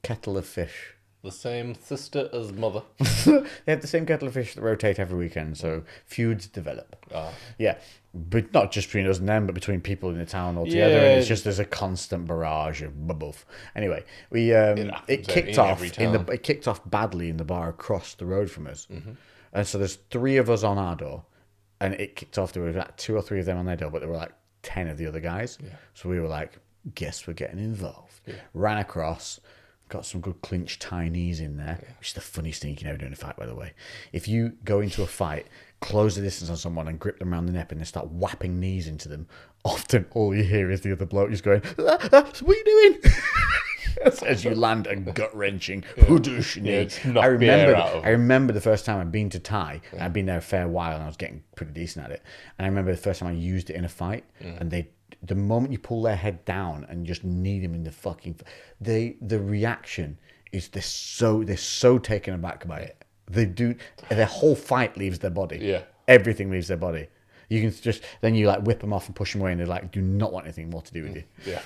kettle of fish. The same sister as mother. They have the same kettle of fish that rotate every weekend, so feuds develop. Yeah, but not just between us and them, but between people in the town altogether. Yeah. And it's just there's a constant barrage of buff. Anyway, it kicked off it kicked off badly in the bar across the road from us, and so there's 3 of us on our door, and it kicked off. There were like 2 or 3 of them on their door, but there were like 10 of the other guys. Yeah. So we were like, guess we're getting involved. Yeah. Ran across. Got some good clinch Thai knees in there, which is the funniest thing you can ever do in a fight, by the way. If you go into a fight, close the distance on someone and grip them around the neck and then start whapping knees into them, often all you hear is the other bloke just going, what are you doing? As you land a gut-wrenching hoodoosh knee. I remember the first time I'd been to Thai, and I'd been there a fair while, and I was getting pretty decent at it. And I remember the first time I used it in a fight, and the moment you pull their head down and just knee them in the fucking... The reaction is they're so taken aback by it. They do... Their whole fight leaves their body. Yeah. Everything leaves their body. You can just... Then you like whip them off and push them away, and they like do not want anything more to do with you. Yeah.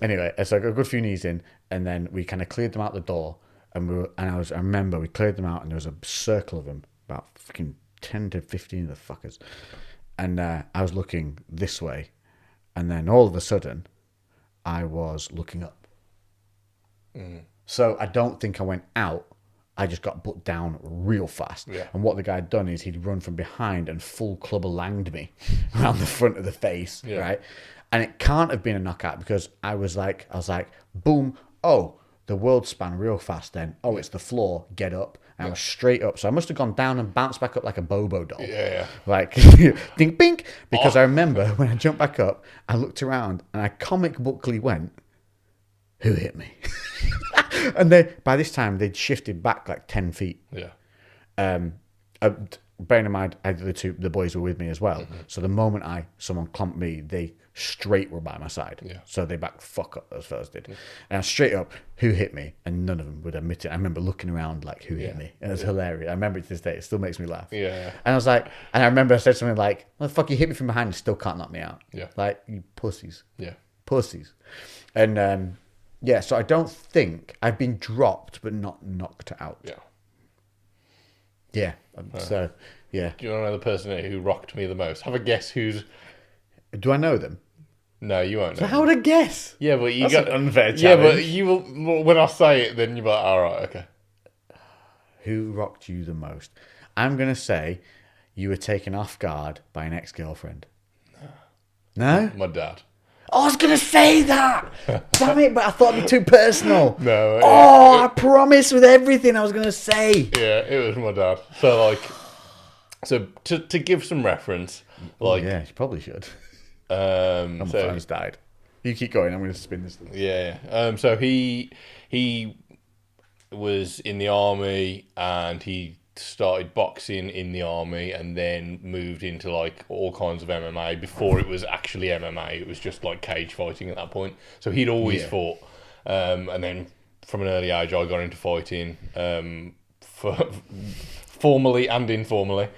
Anyway, so I got a good few knees in, and then we kind of cleared them out the door, and I remember we cleared them out, and there was a circle of them, about fucking 10 to 15 of the fuckers. And I was looking this way, and then all of a sudden, I was looking up. So I don't think I went out. I just got put down real fast. Yeah. And what the guy had done is he'd run from behind and full clubber langed me around the front of the face, right? And it can't have been a knockout because I was like, boom, oh, the world span real fast then. Oh, it's the floor, get up. And I was straight up. So I must have gone down and bounced back up like a Bobo doll. Yeah. Like, ding, bink. Because I remember when I jumped back up, I looked around and I comic bookly went, who hit me? And by this time, they'd shifted back like 10 feet. Yeah. Bearing in mind, the boys were with me as well. So the moment someone clumped me, they straight were by my side. Yeah. So they backed the fuck up, those fellas did. And I was straight up, who hit me? And none of them would admit it. I remember looking around like, who hit me? And it was hilarious. I remember it to this day. It still makes me laugh. Yeah. And I was like, and I remember I said something like, well, fuck, you hit me from behind and still can't knock me out. Yeah. Like, you pussies. Yeah. Pussies. And, so I don't think I've been dropped, but not knocked out. Yeah. Yeah. So, yeah. Do you want to know the person who rocked me the most? Have a guess who's... Do I know them? No, you won't know. So how would I guess? Yeah, but That's an unfair challenge. Yeah, but you will... When I say it, then you're like, all right, okay. Who rocked you the most? I'm going to say you were taken off guard by an ex-girlfriend. No? My dad. I was going to say that! Damn it, but I thought it'd be too personal. No. I promised with everything I was going to say. Yeah, it was my dad. So, like... So, to give some reference, like... Yeah, you probably should. My phone's died. You keep going, I'm going to spin this thing. Yeah. So, he was in the army, and he started boxing in the army, and then moved into, like, all kinds of MMA. Before it was actually MMA, it was just, like, cage fighting at that point. So, he'd always fought. And then, from an early age, I got into fighting, formally and informally.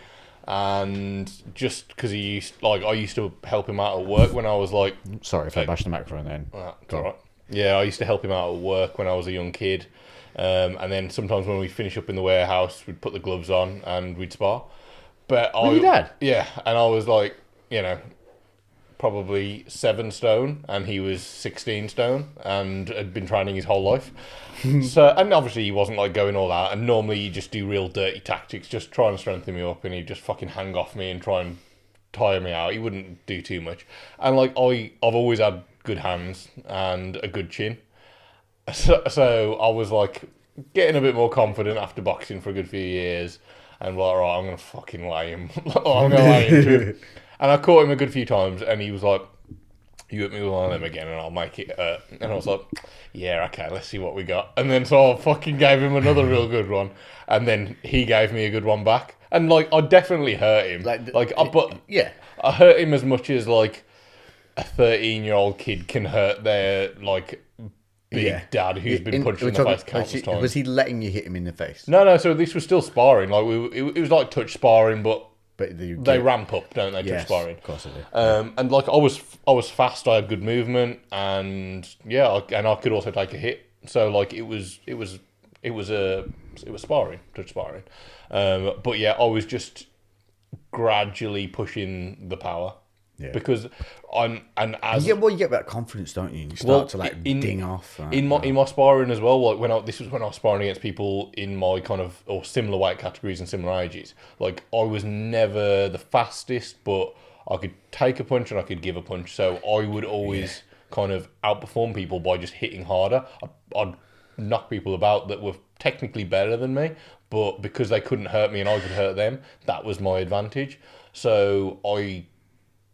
And just because I used to help him out at work when I was like... Sorry if I bashed the microphone then. It's all right. Yeah, I used to help him out at work when I was a young kid. And then sometimes when we'd finish up in the warehouse, we'd put the gloves on and we'd spar. But your dad? Yeah, and I was like, probably 7 stone, and he was 16 stone, and had been training his whole life. So, and obviously he wasn't like going all out, and normally you just do real dirty tactics, just try and strengthen me up, and he'd just fucking hang off me and try and tire me out. He wouldn't do too much. And like, I've always had good hands and a good chin. So I was like getting a bit more confident after boxing for a good few years. and like, right, I'm gonna fucking lay him. I'm gonna lay into him. And I caught him a good few times, and he was like, "You hit me with one of them again, and I'll make it hurt." And I was like, "Yeah, okay, let's see what we got." And then so I fucking gave him another real good one, and then he gave me a good one back. And like, I definitely hurt him. But Yeah. I hurt him as much as like a 13-year-old kid can hurt their like big dad who's been punched in the face countless times. Was he letting you hit him in the face? No. So this was still sparring. Like it was like touch sparring, but they ramp up, don't they? Touch sparring. Of course they do. And like I was fast. I had good movement, and I could also take a hit. So like it was sparring, touch sparring. But yeah, I was just gradually pushing the power. Yeah. Because you get that confidence, don't you? You start to ding off. In my sparring as well. Like this was when I was sparring against people in my kind of or similar weight categories and similar ages. Like I was never the fastest, but I could take a punch and I could give a punch. So I would always kind of outperform people by just hitting harder. I'd knock people about that were technically better than me, but because they couldn't hurt me and I could hurt them, that was my advantage. So I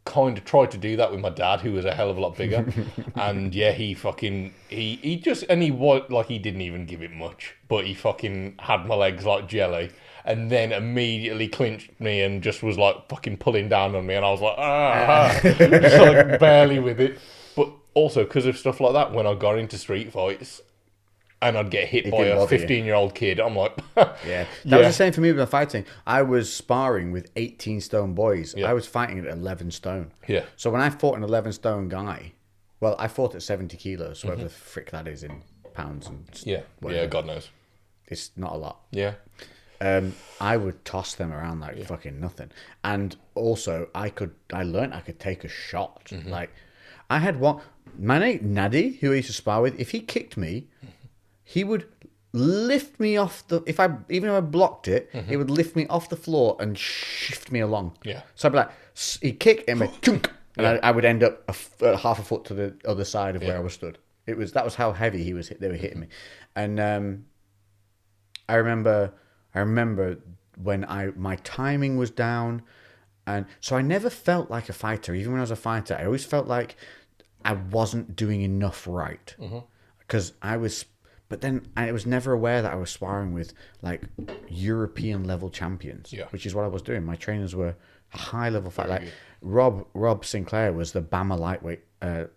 kind of tried to do that with my dad, who was a hell of a lot bigger. And yeah, he didn't even give it much, but he fucking had my legs like jelly, and then immediately clinched me and just was like fucking pulling down on me, and I was like just like barely with it. But also because of stuff like that, when I got into street fights and I'd get hit by a 15-year-old kid, I'm like... That was the same for me with my fighting. I was sparring with 18-stone boys. Yeah. I was fighting at 11 stone. Yeah. So when I fought an 11-stone guy, well, I fought at 70 kilos, whatever the frick that is in pounds. And whatever. Yeah, God knows. It's not a lot. Yeah. I would toss them around like fucking nothing. And also, I learned I could take a shot. Mm-hmm. Like, I had one... My mate, Naddy, who I used to spar with, if he kicked me... He would lift me off even if I blocked it, he would lift me off the floor and shift me along. Yeah. So I'd be like, he'd kick and chunk, and I would end up half a foot to the other side of where I was stood. That was how heavy they were hitting me. And I remember when my timing was down, and so I never felt like a fighter. Even when I was a fighter, I always felt like I wasn't doing enough right. Because I was... But then I was never aware that I was sparring with like European level champions, which is what I was doing. My trainers were high level fight. Like Rob Sinclair was the Bama lightweight, Bama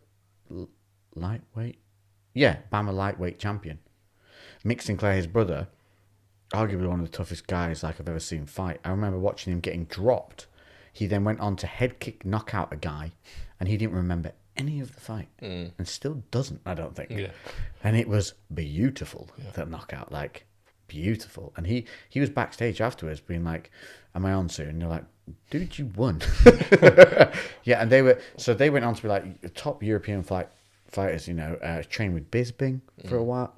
lightweight champion. Mick Sinclair, his brother, arguably one of the toughest guys like I've ever seen fight. I remember watching him getting dropped. He then went on to head kick, knock out a guy, and he didn't remember any of the fight, and still doesn't, I don't think. Yeah. And it was beautiful, that knockout, like beautiful. And he was backstage afterwards, being like, "Am I on soon?" And you're like, "Dude, you won." Yeah, and they went on to be like top European fighters. Trained with Bisping for a while.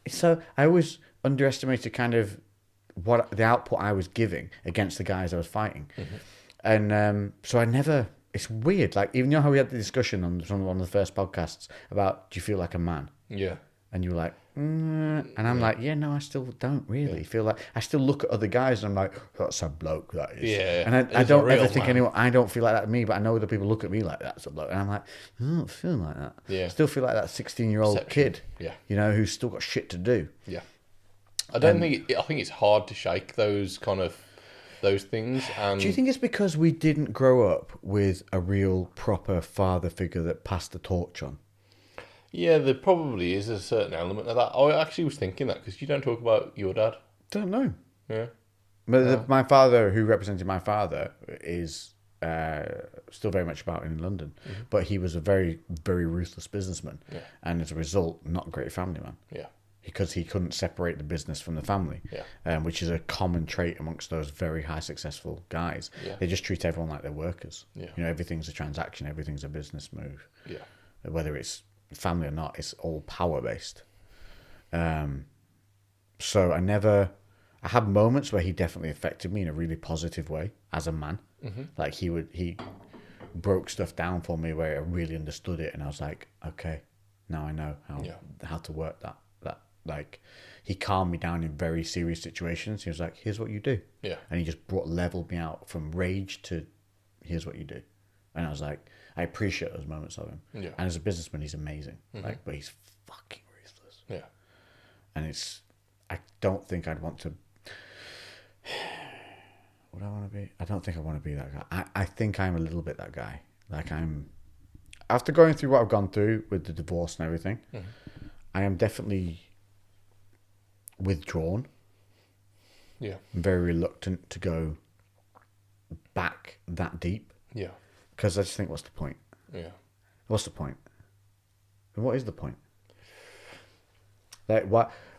So I always underestimated kind of what the output I was giving against the guys I was fighting, and so I never. It's weird, like, even how we had the discussion on one of the first podcasts about, do you feel like a man? Yeah. And you were like, and I'm like, no, I still don't really feel like... I still look at other guys and I'm like, that's a bloke, that is. Yeah. And I don't ever think anyone... I don't feel like that to me, but I know other people look at me like, that's a bloke. And I'm like, I don't feel like that. Yeah. I still feel like that 16-year-old kid, who's still got shit to do. Yeah. I think it's hard to shake those kind of... those things. And do you think it's because we didn't grow up with a real proper father figure that passed the torch on? Yeah, there probably is a certain element of that. I actually was thinking that because you don't talk about your dad. Don't know. Yeah. But my father, who represented my father, is still very much about in London. But he was a very, very ruthless businessman. Yeah. And as a result, not a great family man. Yeah. Because he couldn't separate the business from the family, which is a common trait amongst those very high successful guys. Yeah. They just treat everyone like they're workers. Yeah. Everything's a transaction, everything's a business move. Yeah. Whether it's family or not, it's all power based. So I had moments where he definitely affected me in a really positive way as a man. Like he broke stuff down for me where I really understood it, and I was like, okay, now I know how to work that like, he calmed me down in very serious situations. He was like, here's what you do. Yeah. And he just leveled me out from rage to here's what you do. And I was like, I appreciate those moments of him. Yeah. And as a businessman, he's amazing. Like, but he's fucking ruthless. Yeah. And I don't think I'd want to. Would I want to be? I don't think I want to be that guy. I think I'm a little bit that guy. Like, after going through what I've gone through with the divorce and everything, I am definitely withdrawn. Yeah. I'm very reluctant to go back that deep. Yeah. Because I just think, what's the point? Yeah. What's the point? And what is the point? Like,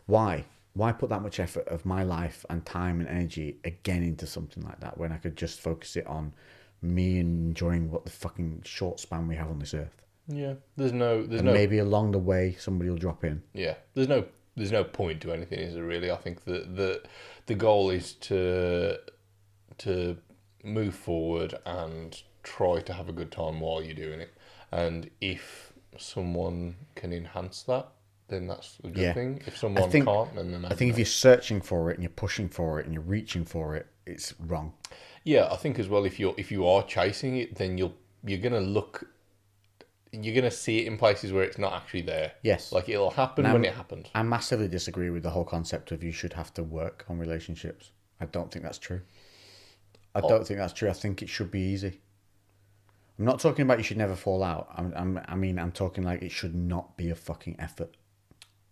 why put that much effort of my life and time and energy again into something like that when I could just focus it on me and enjoying what the fucking short span we have on this earth? Yeah. There's no maybe along the way somebody will drop in. Yeah. There's no point to anything, is there really? I think that the goal is to move forward and try to have a good time while you're doing it. And if someone can enhance that, then that's a good thing. If someone can't, then I think if you're searching for it and you're pushing for it and you're reaching for it, it's wrong. Yeah, I think as well, if you are chasing it, then you're gonna see it in places where it's not actually there. Yes. Like, it'll happen when it happens. I massively disagree with the whole concept of you should have to work on relationships. I don't think that's true. I think it should be easy. I'm not talking about you should never fall out. I'm talking like it should not be a fucking effort.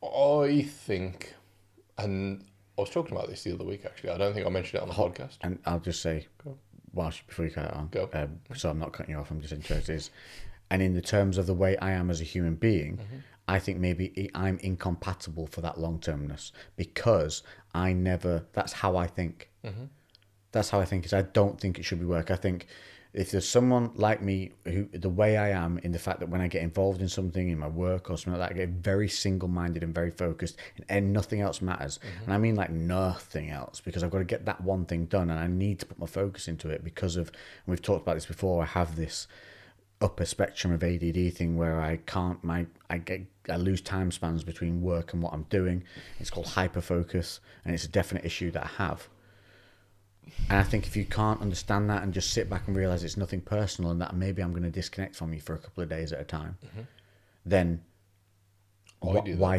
I think, and I was talking about this the other week, actually. I don't think I mentioned it on the podcast. And I'll just say, before you cut it on, Go. So I'm not cutting you off, I'm just interested. And in the terms of the way I am as a human being, I think maybe I'm incompatible for that long-termness because that's how I think. That's how I think, is I don't think it should be work. I think if there's someone like me who, the way I am, in the fact that when I get involved in something in my work or something like that, I get very single-minded and very focused, and nothing else matters. And I mean like nothing else, because I've got to get that one thing done, and I need to put my focus into it because of, and we've talked about this before, I have this upper spectrum of ADD thing where I lose time spans between work and what I'm doing. It's called hyperfocus, and it's a definite issue that I have. And I think if you can't understand that and just sit back and realize it's nothing personal and that maybe I'm going to disconnect from you for a couple of days at a time, then why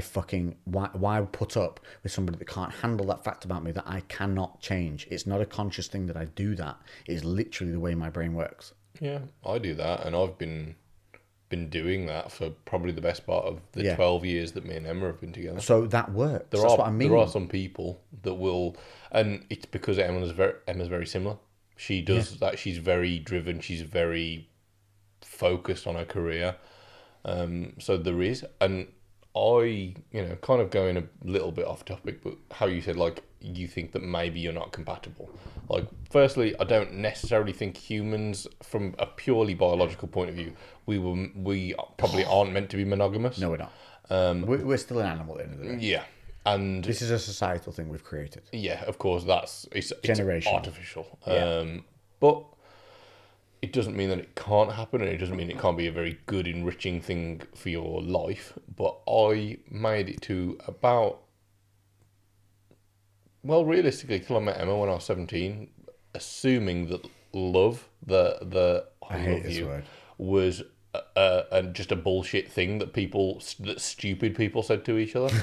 put up with somebody that can't handle that fact about me that I cannot change? It's not a conscious thing that I do that. It's literally the way my brain works. Yeah, I do that, and I've been doing that for probably the best part of the 12 years that me and Emma have been together. So that works. That's what I mean. There are some people that will, and it's because Emma's very similar. She does that. She's very driven. She's very focused on her career. So there is, and I, kind of going a little bit off topic, but how you said, like, you think that maybe you're not compatible. Like, firstly, I don't necessarily think humans, from a purely biological point of view, we probably aren't meant to be monogamous. No, we're not. We're still an animal at the end of the day. Yeah. And this is a societal thing we've created. Yeah, of course, it's artificial. Yeah. But it doesn't mean that it can't happen, and it doesn't mean it can't be a very good, enriching thing for your life. But I made it to about, well, realistically, till I met Emma when I was 17, assuming that love, the I hate love this you, word, was just a bullshit thing that stupid people said to each other.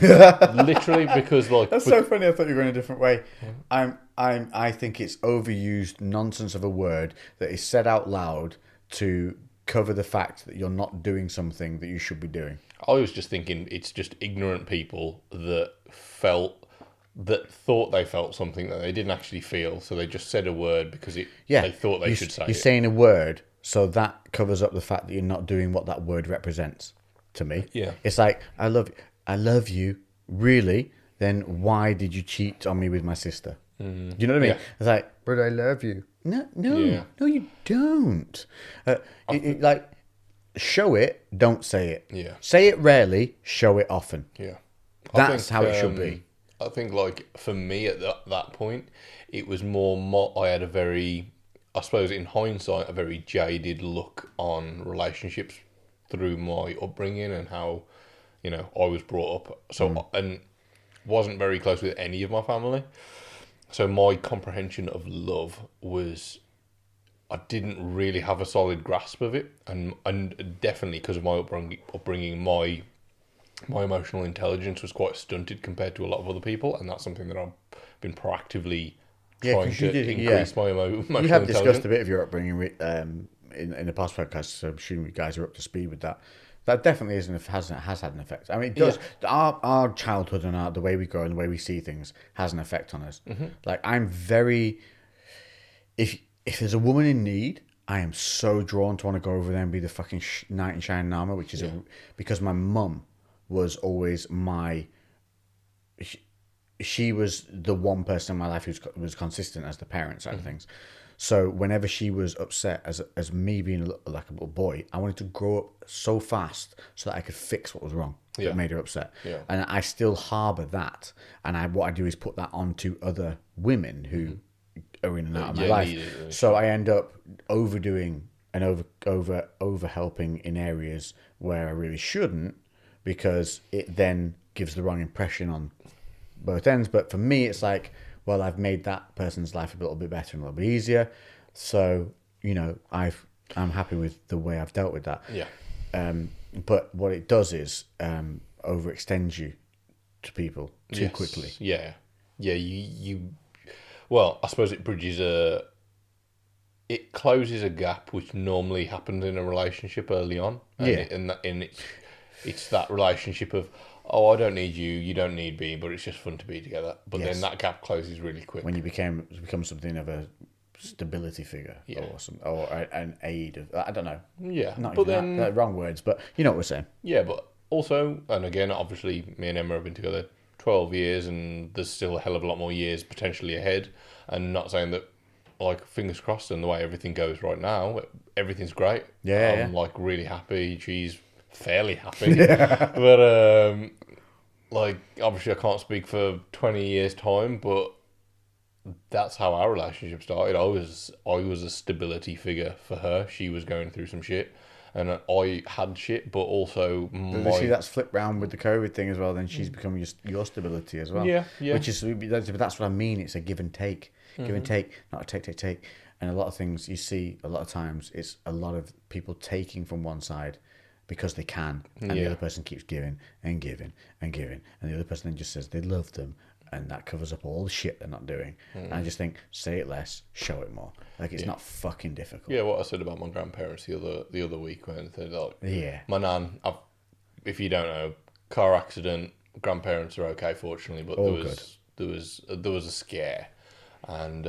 Literally, because like that's so funny. I thought you were going a different way. I think it's overused nonsense of a word that is said out loud to cover the fact that you're not doing something that you should be doing. I was just thinking it's just ignorant people that thought they felt something that they didn't actually feel, so they just said a word because they thought they should say it. You're saying a word, so that covers up the fact that you're not doing what that word represents to me. Yeah. It's like, I love you, really? Then why did you cheat on me with my sister? Do you know what I mean? Yeah. It's like, but I love you. No, you don't. Like, show it, don't say it. Yeah. Say it rarely, show it often. Yeah. That's how it should be. I think, like, for me at that point, it was more I had a very, I suppose in hindsight, a very jaded look on relationships through my upbringing and how, I was brought up. So, and wasn't very close with any of my family. So my comprehension of love was, I didn't really have a solid grasp of it, and definitely because of my upbringing, my emotional intelligence was quite stunted compared to a lot of other people, and that's something that I've been proactively trying to increase my emotional intelligence. You have discussed a bit of your upbringing in the past podcast, so I'm assuming you guys are up to speed with that. That definitely has had an effect. I mean, it does. Yeah. Our childhood and the way we grow and the way we see things has an effect on us. Mm-hmm. Like, I'm very... If there's a woman in need, I am so drawn to want to go over there and be the fucking knight in shining armor, which is because my mum was always she was the one person in my life who was consistent as the parent side of things. So whenever she was upset, as me being like a little boy, I wanted to grow up so fast so that I could fix what was wrong that made her upset. Yeah. And I still harbour that. And what I do is put that onto other women who are in and out of my life. So I end up overdoing and over helping in areas where I really shouldn't, because it then gives the wrong impression on both ends. But for me, it's like, well, I've made that person's life a little bit better and a little bit easier. So, I'm happy with the way I've dealt with that. Yeah. But what it does is overextends you to people too quickly. Yeah. Yeah, you well, I suppose it it closes a gap which normally happens in a relationship early on. And it's that relationship of, oh, I don't need you, you don't need me, but it's just fun to be together. But then that gap closes really quick. When you become something of a stability figure or an aid. I don't know. Yeah. Not but even then, wrong words, but you know what we're saying. Yeah, but also, and again, obviously, me and Emma have been together 12 years, and there's still a hell of a lot more years potentially ahead. And not saying that, like, fingers crossed, and the way everything goes right now, everything's great. Yeah. I'm like really happy. She's fairly happy. But like, obviously I can't speak for 20 years time, but that's how our relationship started. I was a stability figure for her. She was going through some shit, and I had shit, but also you see that's flipped round with the COVID thing as well. Then she's become your stability as well. Yeah. Which is, that's what I mean. It's a give and take, give and take, not a take. And a lot of things you see a lot of times, it's a lot of people taking from one side because they can, and the other person keeps giving and giving and giving, and the other person then just says they love them, and that covers up all the shit they're not doing. And I just think, say it less, show it more. Like, it's not fucking difficult. Yeah, what I said about my grandparents the other week when they're like, my nan, if you don't know, car accident, grandparents are okay, fortunately, but there was a scare, and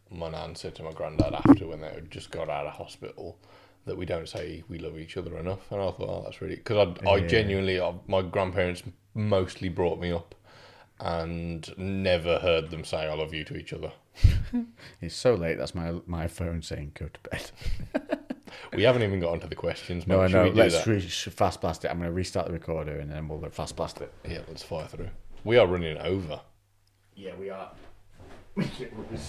my nan said to my granddad after, when they had just got out of hospital, that we don't say we love each other enough. And I thought, oh, that's really... Because I genuinely... my grandparents mostly brought me up and never heard them say I love you to each other. It's so late, that's my phone saying go to bed. We haven't even got onto the questions. No, I know. Let's fast blast it. I'm going to restart the recorder and then we'll fast blast it. Yeah, let's fire through. We are running over. Yeah, we are.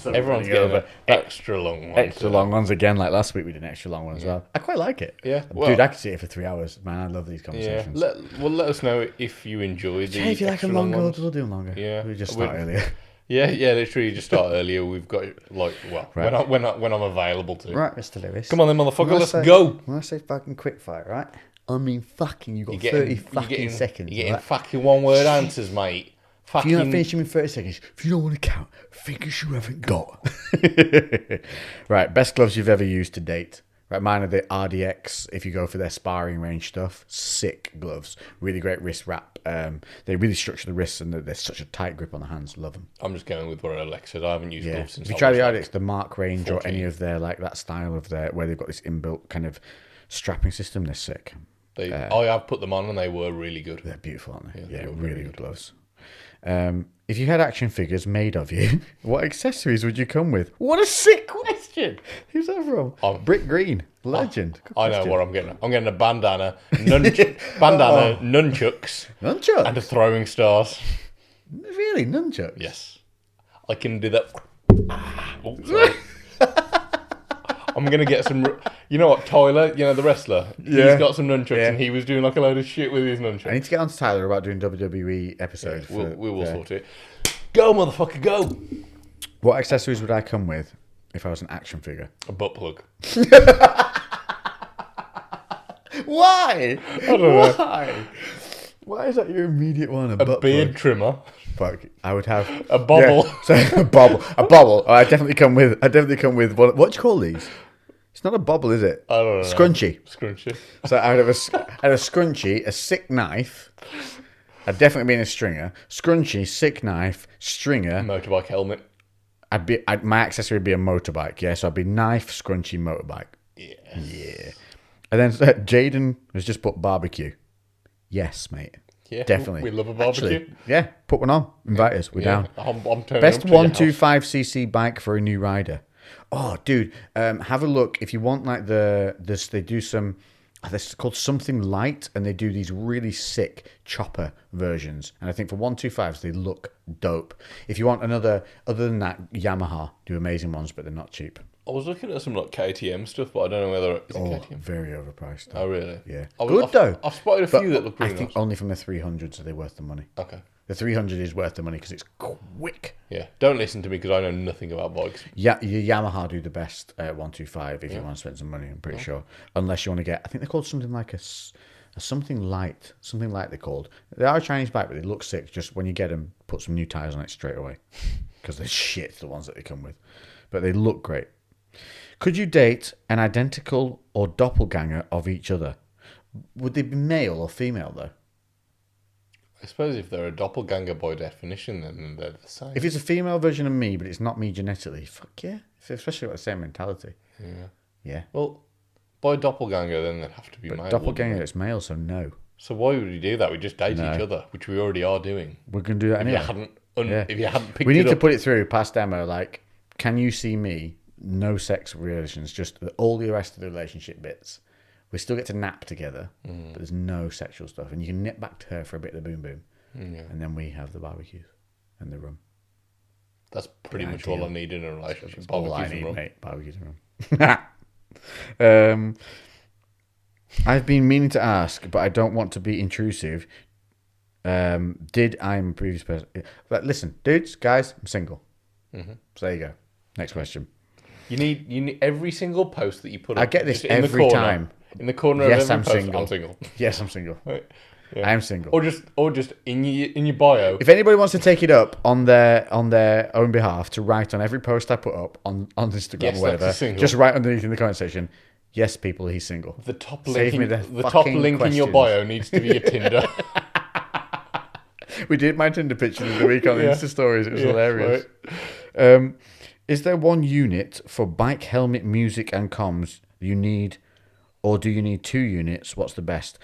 Everyone's getting extra long ones. Extra long ones again, like last week we did an extra long one as well. I quite like it. Yeah. Dude, I could sit here for 3 hours. Man, I love these conversations. Yeah. Let us know if you enjoyed these. If you like them longer, we'll do them longer. Yeah. We just start earlier. Yeah, literally just start earlier. We've got, like, when I'm available to. Right, Mr. Lewis. Come on then, motherfucker, let's go. When I say fucking quick fire, right? I mean fucking, you got 30 fucking seconds. You're getting fucking one word answers, mate. If you don't finish them in 30 seconds, if you don't want to count, fingers you haven't got. Right, best gloves you've ever used to date. Right, mine are the RDX, if you go for their sparring range stuff. Sick gloves. Really great wrist wrap. They really structure the wrists, and they're such a tight grip on the hands. Love them. I'm just going with what Alex said. I haven't used gloves since if you try the RDX, the Mark range 14. Or any of their, like, that style of their, where they've got this inbuilt kind of strapping system, they're sick. I have put them on and they were really good. They're beautiful, aren't they? Yeah, really good gloves. If you had action figures made of you, what accessories would you come with? What a sick question! Who's that from? Brick Green, legend. I know what I'm getting. I'm getting a bandana, nunchucks, and a throwing stars. Really, nunchucks? Yes, I can do that. Oh, sorry. I'm going to get some... You know what, Tyler, you know, the wrestler? Yeah. He's got some nunchucks Yeah. and he was doing like a load of shit with his nunchucks. I need to get on to Tyler about doing WWE episodes. We will sort it. Go, motherfucker, go! What accessories would I come with if I was an action figure? A butt plug. Why? I don't know. Why? Why is that your immediate one? A beard trimmer. Fuck, I would have A bobble. Yeah, so a bobble. Oh, I definitely come with what do you call these? It's not a bobble, is it? I don't know. Scrunchie. So I would have a scrunchie, a sick knife. I'd definitely be in a stringer. Scrunchie, sick knife, stringer. Motorbike helmet. My accessory would be a motorbike. Yeah, so I'd be knife, scrunchie, motorbike. Yeah. And then Jaden has just put barbecue. Yes, mate. Yeah, definitely. We love a barbecue. Actually, yeah, put one on. Invite us. We're down. I'm turning Best up to your 125cc bike for a new rider. Oh, dude, have a look if you want. Like this, they do some. This is called Something Light, and they do these really sick chopper versions. And I think for 125s, they look dope. If you want other than that, Yamaha do amazing ones, but they're not cheap. I was looking at some like KTM stuff, but I don't know whether it's KTM. Very overpriced. Oh, really? Yeah. Good though. I've spotted a few that look I really think nice. only from the 300s are they worth the money. Okay. The 300 is worth the money because it's quick. Yeah. Don't listen to me because I know nothing about bikes. Yeah, your Yamaha do the best 125 if you want to spend some money. I'm pretty sure, unless you want to get. I think they're called something like a something light. Something light they're called. They are a Chinese bike, but they look sick. Just when you get them, put some new tires on it straight away because they're shit. The ones that they come with, but they look great. Could you date an identical or doppelganger of each other? Would they be male or female though? I suppose if they're a doppelganger by definition, then they're the same. If it's a female version of me, but it's not me genetically, fuck yeah. Especially with the same mentality. Yeah. Well, by doppelganger, then they'd have to be male. Doppelganger, it's male, so no. So why would we do that? We just date each other, which we already are doing. We're going to do that anyway. If you hadn't picked we need it to up. put it through past Emma, like, can you see me? No sex relations, just all the rest of the relationship bits. We still get to nap together, but there's no sexual stuff. And you can nip back to her for a bit of the boom boom. And then we have the barbecues and the rum. That's pretty much all I need in a relationship. That's all I Barbecues and need, rum. mate. Barbecues and rum. I've been meaning to ask, but I don't want to be intrusive. Did I'm a previous person? But listen, dudes, guys, I'm single. So there you go. Next question. You need every single post that you put up. I get this just in every the corner, time. In the corner Yes, of every I'm post, single. I'm single. Yes, I'm single. Right. Yeah. I am single. Or just in your bio. If anybody wants to take it up on their own behalf to write on every post I put up on Instagram Yes, or whatever, that's a single. just write underneath in the comment section. Yes, people, he's single. The top Save link, me the top link in your questions. bio needs to be your Tinder. We did my Tinder picture of the week on the Insta stories. It was hilarious. Right. Is there one unit for bike helmet, music, and comms you need, or do you need 2 units? What's the best?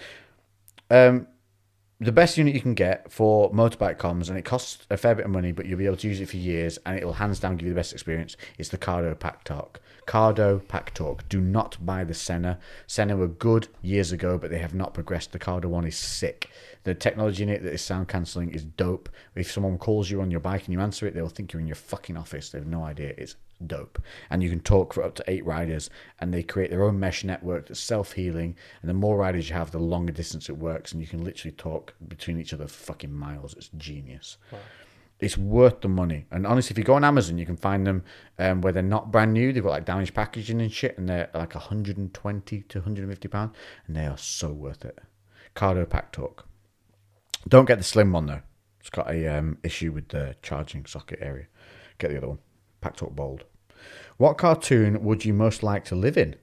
The best unit you can get for motorbike comms, and it costs a fair bit of money, but you'll be able to use it for years, and it will hands down give you the best experience, is the Cardo Pack Talk. Cardo Pack Talk. Do not buy the Senna. Senna were good years ago, but they have not progressed. The Cardo one is sick. The technology in it that is sound cancelling is dope. If someone calls you on your bike and you answer it, they'll think you're in your fucking office. They have no idea. It's dope. And you can talk for up to 8 riders, and they create their own mesh network that's self-healing, and the more riders you have, the longer distance it works, and you can literally talk between each other fucking miles. It's genius. Wow. It's worth the money. And honestly, if you go on Amazon, you can find them where they're not brand new. They've got like damaged packaging and shit, and they're like 120 to 150 pounds, and they are so worth it. Cardo Pack Talk. Don't get the slim one though. It's got a issue with the charging socket area. Get the other one. Pack Talk Bold. What cartoon would you most like to live in?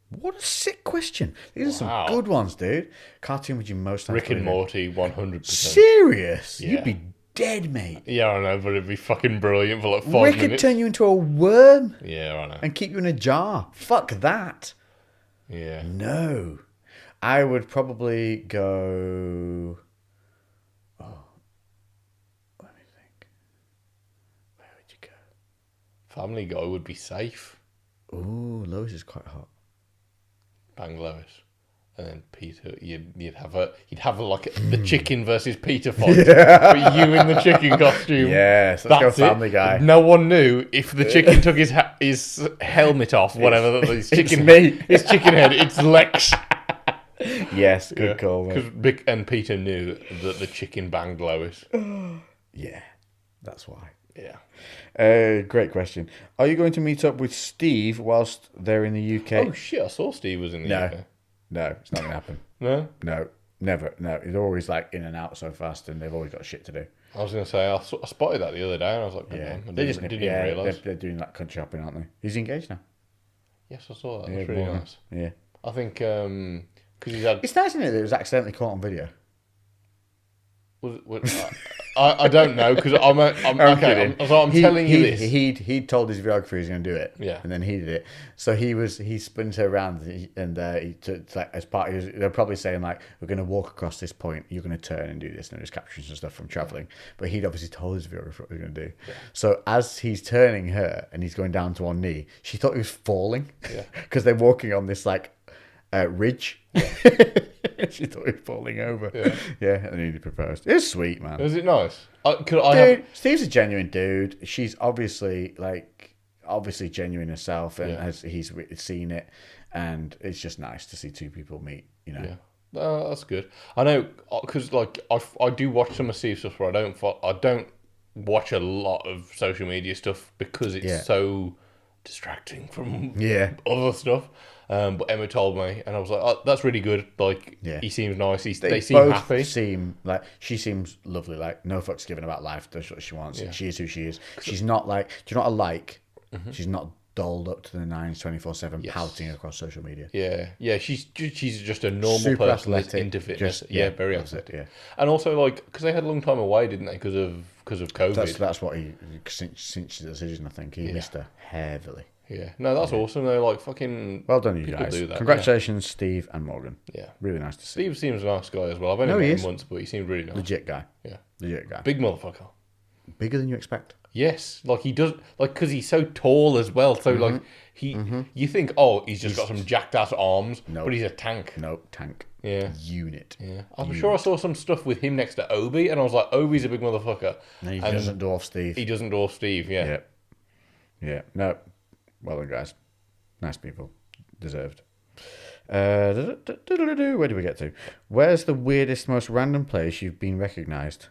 What a sick question. These are some good ones, dude. Cartoon would you most like to live in? Rick and Morty, 100%. Serious? Yeah. You'd be dead, mate. Yeah, I know, but it'd be fucking brilliant for like 5 Rick minutes. could turn you into a worm Yeah, I know. and keep you in a jar. Fuck that. Yeah. No. I would probably go... Oh. Let me think. Where would you go? Family Guy would be safe. Ooh, Lois is quite hot. Bang Lois. And then Peter, you'd have like the chicken versus Peter fight, but you in the chicken costume. Yes, let's go Family Guy. No one knew if the chicken took his helmet off, whatever. His chicken head. It's Lex. Yes, good call. Because and Peter knew that the chicken banged Lois. Yeah, that's why. Yeah. Great question. Are you going to meet up with Steve whilst they're in the UK? Oh shit! I saw Steve was in the UK. No, it's not going to happen. No, never. No, he's always like in and out so fast, and they've always got shit to do. I was going to say I spotted that the other day, and I was like, yeah, I didn't even realise. They're doing that country shopping, aren't they? He's engaged now. Yes, I saw that. That's really nice. Yeah, I think because he's had. It's nice, isn't it? That it was accidentally caught on video. I don't know because I'm okay. I'm telling you this. He'd told his videographer he was going to do it, yeah, and then he did it. So he spins her around, and he took like as part. They're probably saying like, we're going to walk across this point. You're going to turn and do this, and there's captions and stuff from traveling. But he'd obviously told his videographer what he was going to do. Yeah. So as he's turning her and he's going down to one knee, she thought he was falling. Yeah, because they're walking on this like ridge. Yeah. She thought he was falling over. Yeah, and then he proposed. It was sweet, man. Was it nice? Steve's a genuine dude. She's obviously genuine herself, and he's seen it, and it's just nice to see two people meet. You know. Yeah, that's good. I know because like I do watch some of Steve's stuff, but I don't watch a lot of social media stuff because it's so distracting from other stuff. But Emma told me, and I was like, "Oh, that's really good." Like, he seems nice. They seem both happy. Seem like she seems lovely. Like, no fucks given about life. Does what she wants. She is who she is. She's not like. Do you know what I like? Mm-hmm. She's not dolled up to the nines 24/7, pouting across social media. Yeah. She's just a normal super person athletic, that's into fitness. Very athletic. Yeah, and also like because they had a long time away, didn't they? Because of COVID. That's what he since the decision. I think he missed her heavily. Yeah, no, that's awesome. They're like fucking. Well done, you guys. Do that. Congratulations, Steve and Morgan. Yeah, really nice to see. Steve seems a nice guy as well. I've only met him once, but he seemed really nice. Legit guy. Yeah, legit guy. Big motherfucker. Bigger than you expect. Yes, like he does, like because he's so tall as well. So like you think, he's just got some jacked ass arms, but he's a tank. No, tank. Yeah, unit. Yeah, I'm sure I saw some stuff with him next to Obi, and I was like, Obi's a big motherfucker. And he doesn't dwarf Steve. He doesn't dwarf Steve. Yeah. No, well done, guys. Nice people. Deserved. Where do we get to? Where's the weirdest, most random place you've been recognised?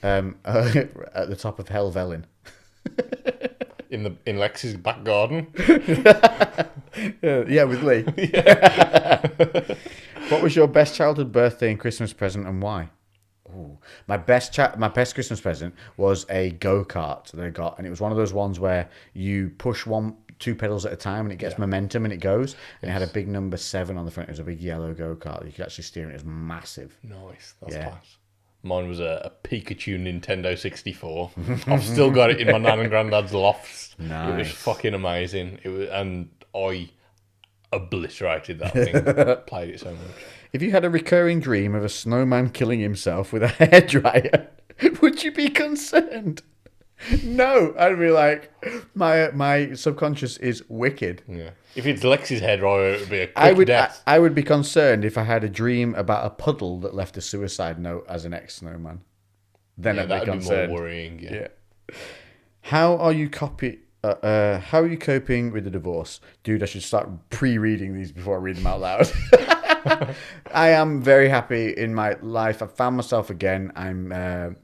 At the top of Helvellyn. In Lex's back garden. Yeah, with Lee. What was your best childhood birthday and Christmas present, and why? Ooh. My best Christmas present was a go-kart that I got, and it was one of those ones where you push two pedals at a time and it gets momentum and it goes. And it had a big number 7 on the front. It was a big yellow go-kart. You could actually steer it. It was massive. Nice. That's class. Mine was a Pikachu Nintendo 64. I've still got it in my nan and granddad's lofts. Nice. It was fucking amazing. And I obliterated that thing. Played it so much. If you had a recurring dream of a snowman killing himself with a hairdryer, would you be concerned? No, I'd be like, my subconscious is wicked. Yeah. If it's Lex's hairdryer, it would be a quick death. I would be concerned if I had a dream about a puddle that left a suicide note as an ex-snowman. Then I'd be concerned. Be more worrying. Yeah. How are you coping with the divorce? Dude, I should start pre-reading these before I read them out loud. I am very happy in my life. I found myself again. I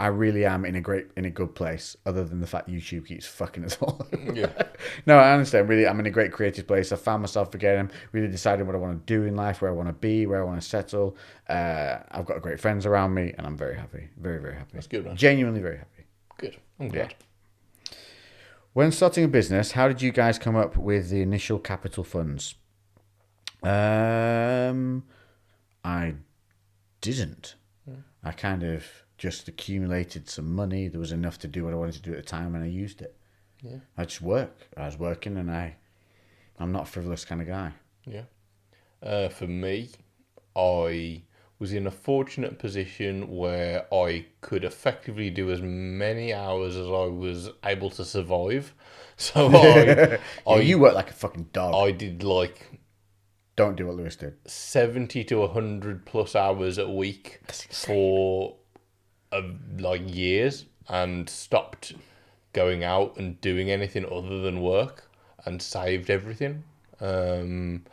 really am in a good place, other than the fact YouTube keeps fucking us all. Yeah. No, I understand. Really, I'm in a great creative place. I found myself again. I'm really deciding what I want to do in life, where I want to be, where I want to settle. I've got great friends around me, and I'm very happy. Very, very happy. That's good, man. Genuinely very happy. Good. I'm glad. Yeah. When starting a business, how did you guys come up with the initial capital funds? I didn't. I kind of just accumulated some money. There was enough to do what I wanted to do at the time, and I used it. Yeah. I just work. I was working, and I'm not a frivolous kind of guy. Yeah. For me, I was in a fortunate position where I could effectively do as many hours as I was able to survive. So you work like a fucking dog. I did like Don't do what Lewis did. 70 to 100 plus hours a week for like years, and stopped going out and doing anything other than work, and saved everything. And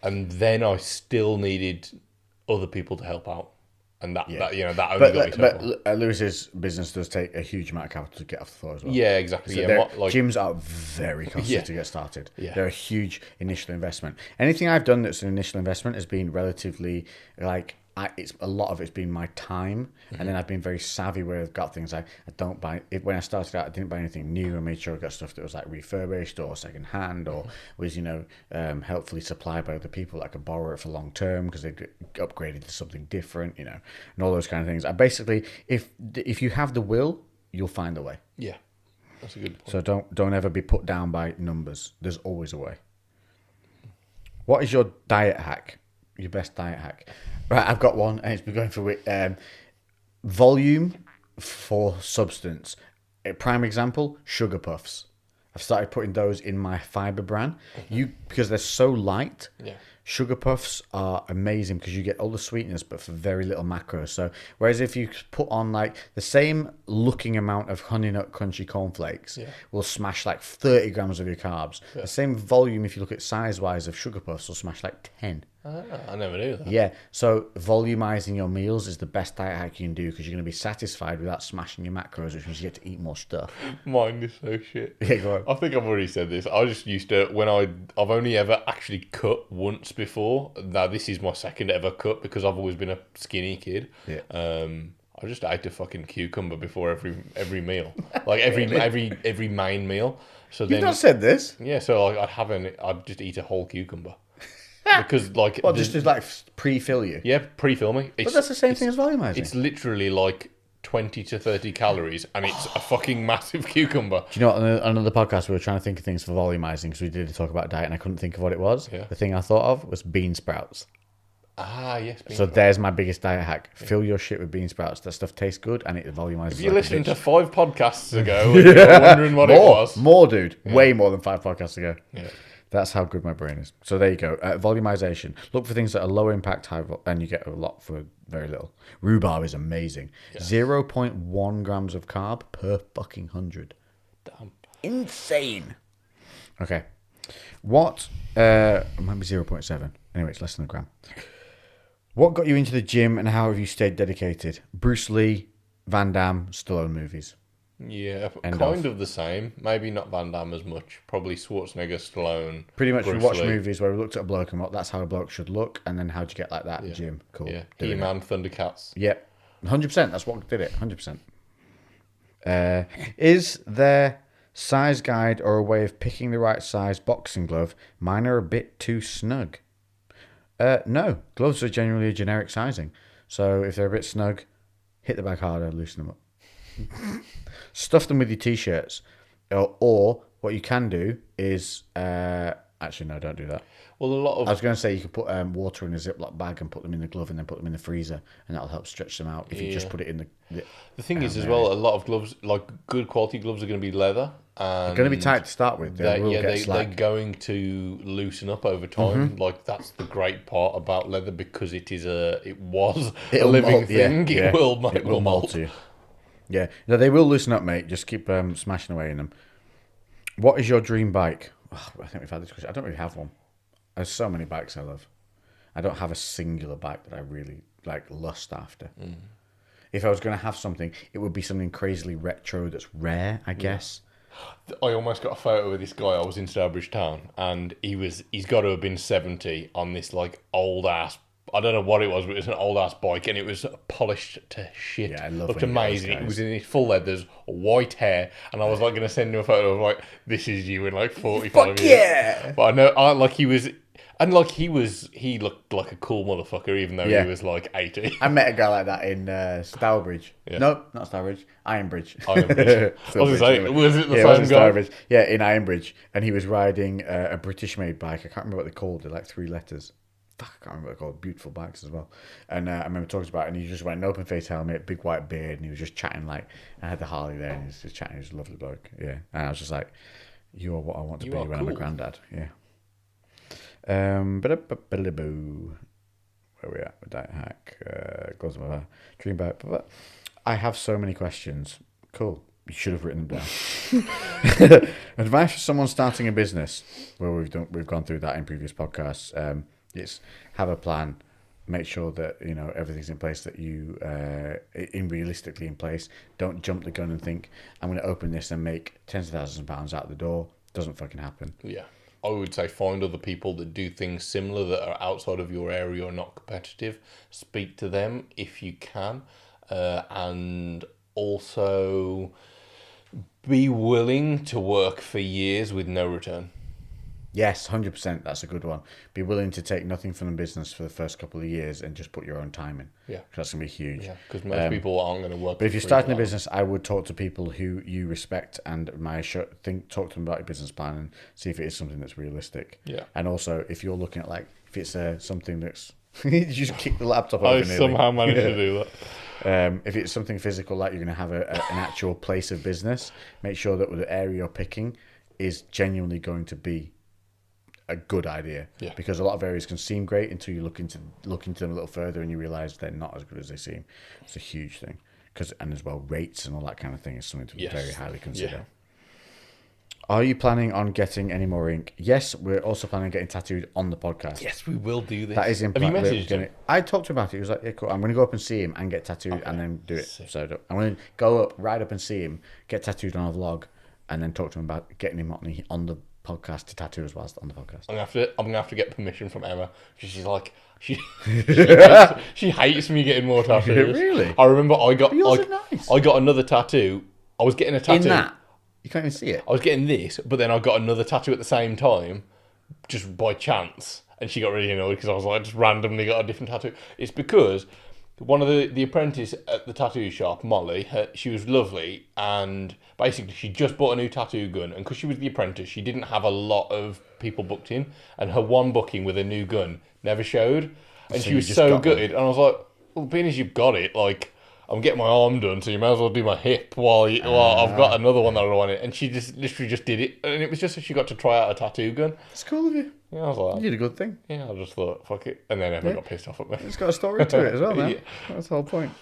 then I still needed other people to help out. And that only got me so far. But Lewis's business does take a huge amount of capital to get off the floor as well. Yeah, exactly. So gyms are very costly to get started. Yeah. They're a huge initial investment. Anything I've done that's an initial investment has been relatively like it's a lot of it's been my time, and then I've been very savvy where I've got things like I don't buy it. When I started out, I didn't buy anything new. I made sure I got stuff that was like refurbished or second hand, or was helpfully supplied by other people. I could borrow it for long term because they upgraded to something different, and all those kind of things. I basically, if you have the will, you'll find a way. Yeah, that's a good point. So don't ever be put down by numbers. There's always a way. What is your diet hack? Your best diet hack? Right, I've got one, and it's been going for volume for substance. A prime example: sugar puffs. I've started putting those in my fiber bran. Because they're so light. Yeah. Sugar puffs are amazing because you get all the sweetness, but for very little macros. So, whereas if you put on like the same looking amount of Honey Nut Crunchy cornflakes, will smash like 30 grams of your carbs. Yeah. The same volume, if you look at size wise, of sugar puffs, will smash like 10. I never knew that. Yeah, so volumizing your meals is the best diet hack you can do because you're going to be satisfied without smashing your macros, which means you get to eat more stuff. Mine is so shit. Yeah, go on. I think I've already said this. I just used to, I've only ever actually cut once before. Now this is my second ever cut because I've always been a skinny kid. Yeah. I just ate a fucking cucumber before every meal, like every main meal. So You've not said this. Yeah, so I'd just eat a whole cucumber. Because just to like pre-fill you. Yeah, pre-fill me. But that's the same thing as volumizing. It's literally like 20 to 30 calories, and it's a fucking massive cucumber. Do you know what? On another podcast, we were trying to think of things for volumizing because we did talk about diet, and I couldn't think of what it was. Yeah. The thing I thought of was bean sprouts. Ah, yes. So there's my biggest diet hack. Fill your shit with bean sprouts. That stuff tastes good, and it volumizes. If you listened to 5 podcasts ago, and you're wondering what it was. More, dude. Yeah. Way more than 5 podcasts ago. Yeah. That's how good my brain is. So there you go. Volumization. Look for things that are low impact, and you get a lot for very little. Rhubarb is amazing. Yeah. 0.1 grams of carb per fucking 100. Damn. Insane. Okay. What? It might be 0.7. Anyway, it's less than a gram. What got you into the gym, and how have you stayed dedicated? Bruce Lee, Van Damme, Stallone movies. Yeah, kind of the same. Maybe not Van Damme as much. Probably Schwarzenegger, Stallone. Pretty much we watched movies where we looked at a bloke and what that's how a bloke should look, and then how'd you get like that? Gym. Cool. Yeah. He-Man, Thundercats. Yep. 100%. That's what did it. 100%. Is there size guide or a way of picking the right size boxing glove? Mine are a bit too snug. No. Gloves are generally a generic sizing. So if they're a bit snug, hit the bag harder, loosen them up. Stuff them with your t-shirts, or what you can do is actually no, don't do that. Well, I was going to say you could put water in a Ziploc bag and put them in the glove and then put them in the freezer, and that'll help stretch them out if you just put it in the thing is as well, a lot of gloves, like good quality gloves, are going to be leather. And they're going to be tight to start with. They're going to loosen up over time. Mm-hmm. Like that's the great part about leather, because it was a living thing. Yeah, it will mold to you. Yeah, no, they will loosen up, mate. Just keep smashing away in them. What is your dream bike? Oh, I think we've had this question. I don't really have one. There's so many bikes I love. I don't have a singular bike that I really lust after. Mm. If I was going to have something, it would be something crazily retro that's rare, I guess. I almost got a photo with this guy. I was in Stourbridge Town, and he's got to have been 70 on this old ass. I don't know what it was, but it was an old ass bike, and it was polished to shit. Yeah, I love it. Looked amazing. It was in his full leathers, white hair, and I was going to send him a photo of this is you in 45 years. Yeah. But I know, he was. And he looked like a cool motherfucker, even though he was 80. I met a guy like that in Stourbridge. Yeah. No, not Stourbridge. Ironbridge. I was going to say, was it the same guy? Stourbridge. Yeah, in Ironbridge. And he was riding a British-made bike. I can't remember what they're called. They're 3 letters. Fuck, I can't remember what they're called. Beautiful bikes as well. And I remember talking about it, and he just went an open face helmet, big white beard, and he was just chatting I had the Harley there, and he was just chatting. He was a lovely bloke. Yeah. And I was just like, you are what I want to be when I'm a granddad. Yeah. Ba-da-ba-ba-da-boo. Where are we at with Diet Hack? Goes with our dream bike. I have so many questions. Cool. You should have written them down. Advice for someone starting a business. Well, we've gone through that in previous podcasts. It's have a plan. Make sure that everything's in place, that you realistically in place. Don't jump the gun and think I'm going to open this and make tens of thousands of pounds out the door. Doesn't fucking happen. Yeah. I would say find other people that do things similar that are outside of your area or not competitive. Speak to them if you can. And also be willing to work for years with no return. Yes, 100%. That's a good one. Be willing to take nothing from the business for the first couple of years and just put your own time in. Yeah. That's going to be huge. Yeah, because most people aren't going to work. But if you're starting a business, I would talk to people who you respect and talk to them about your business plan and see if it is something that's realistic. Yeah. And also, if you're looking at if it's something that's... you just kick the laptop over I somehow managed to do that. If it's something physical, like you're going to have an actual place of business, make sure that the area you're picking is genuinely going to be a good idea. Yeah. Because a lot of areas can seem great until you look into them a little further and you realise they're not as good as they seem. It's a huge thing. And as well, rates and all that kind of thing is something to very highly consider. Yeah. Are you planning on getting any more ink? Yes, we're also planning on getting tattooed on the podcast. Yes, we will do this. That is in plan. Have you messaged him? I talked to him about it. He was like, yeah, cool. I'm going to go up and see him and get tattooed and then do it. Sick. So I'm going to go up, ride up and see him, get tattooed on a vlog, and then talk to him about getting him on the podcast to tattoo as well as on the podcast. I'm gonna have to get permission from Emma. She's like she hates me getting more tattoos. Really? I remember I got nice. I got another tattoo. I was getting a tattoo. In that, you can't even see it. I was getting this, but then I got another tattoo at the same time, just by chance, and she got really annoyed because I was like just randomly got a different tattoo. It's because one of the apprentice at the tattoo shop, Molly, she was lovely, and basically she just bought a new tattoo gun, and because she was the apprentice, she didn't have a lot of people booked in, and her one booking with a new gun never showed, and So she was you just so got gutted, and I was like, well, being as you've got it, like, I'm getting my arm done, so you may as well do my hip while I've got another one that I want it. And she just literally just did it, and it was just that she got to try out a tattoo gun. It's cool of you. Yeah, I was like, You did a good thing. yeah, I just thought, fuck it, and then Emma got pissed off at me. It's got a story to it as well, man. Yeah. That's the whole point.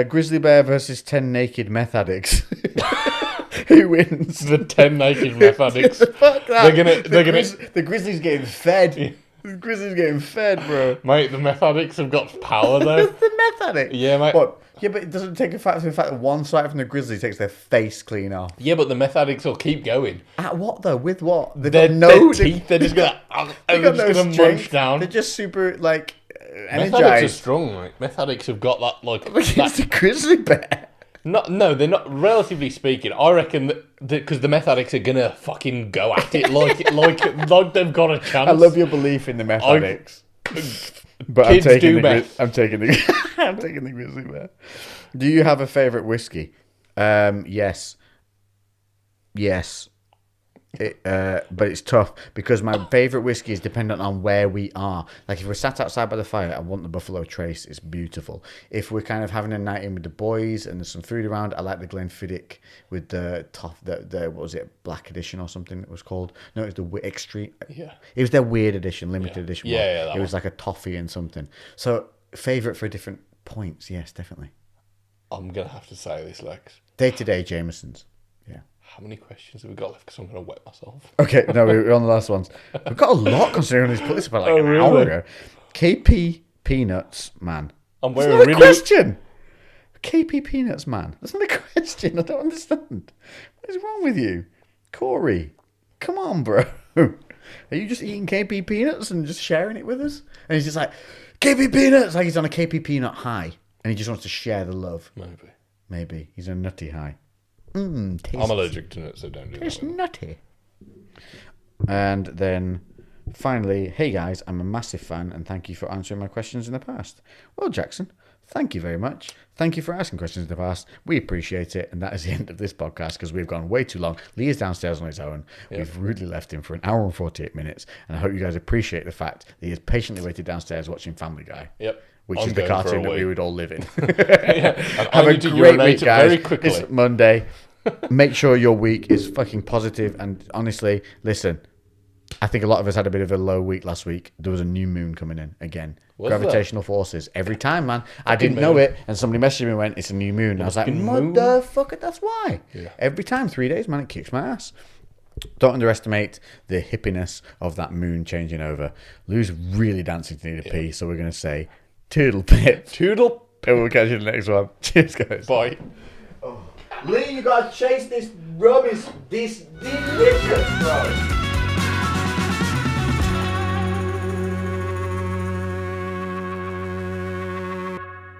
Grizzly bear versus 10 naked meth addicts. Who wins? The 10 naked meth addicts. Fuck that. The Grizzly's getting fed. Yeah. The Grizzly's getting fed, bro. Mate, the meth addicts have got power though. The meth addict. Yeah, mate. What? Yeah, but it doesn't take effect from the fact that one side from the Grizzly takes their face clean off. Yeah, but the meth addicts will keep going. At what though? With what? Their teeth, they're just gonna munch down. They're just super like Meth energized. addicts are strong, mate. Meth addicts have got that like. Against the Grizzly bear. No, they're not. Relatively speaking, I reckon that because the meth addicts are gonna fucking go at it like they've got a chance. I love your belief in the meth addicts. But Kids I'm taking do meth. I'm taking the Grizzly bear. Do you have a favourite whiskey? Yes. But it's tough because my favourite whiskey is dependent on where we are. Like if we're sat outside by the fire, I want the Buffalo Trace. It's beautiful. If we're kind of having a night in with the boys and there's some food around, I like the Glenfiddich with the what was it, Black Edition or something it was called? No, it was the Extreme. Yeah. It was their weird edition, limited edition. Yeah, it was like a toffee and something. So favourite for different points, yes, definitely. I'm gonna have to say this, Lex. Day-to-day Jamesons. Yeah. How many questions have we got left? Because I'm gonna wet myself. Okay, no, we're on the last ones. We've got a lot considering he's put this about like an hour ago. KP Peanuts Man. I'm That's wearing not a a really. question. KP Peanuts Man. That's not a question. I don't understand. What is wrong with you, Corey? Come on, bro. Are you just eating KP Peanuts and just sharing it with us? And he's just like KP Peanuts, like he's on a KP Peanut high, and he just wants to share the love. Maybe he's a nutty high. I'm allergic to nuts, so don't do It's that. nutty. And then finally, hey guys, I'm a massive fan and thank you for answering my questions in the past. Well, Jackson, thank you very much. Thank you for asking questions in the past. We appreciate it. And that is the end of this podcast because we've gone way too long. Lee is downstairs on his own. Yep. We've rudely left him for an hour and 48 minutes. And I hope you guys appreciate the fact that he has patiently waited downstairs watching Family Guy. Yep. Which is the cartoon that we would all live in. Have a great week, guys. Very quickly. It's Monday. Make sure your week is fucking positive. And honestly, listen, I think a lot of us had a bit of a low week last week. There was a new moon coming in again. Was Gravitational forces. Every time, man. I didn't know it. And somebody messaged me and went, it's a new moon. And I was like, motherfucker, that's why. Yeah. Every time, 3 days, man, it kicks my ass. Don't underestimate the hippiness of that moon changing over. Lou's really dancing to need a pee, so we're going to say toodle pip. Toodle. And we'll catch you in the next one. Cheers, guys. Bye. Lee, you got to chase this rubbish, this delicious, bro.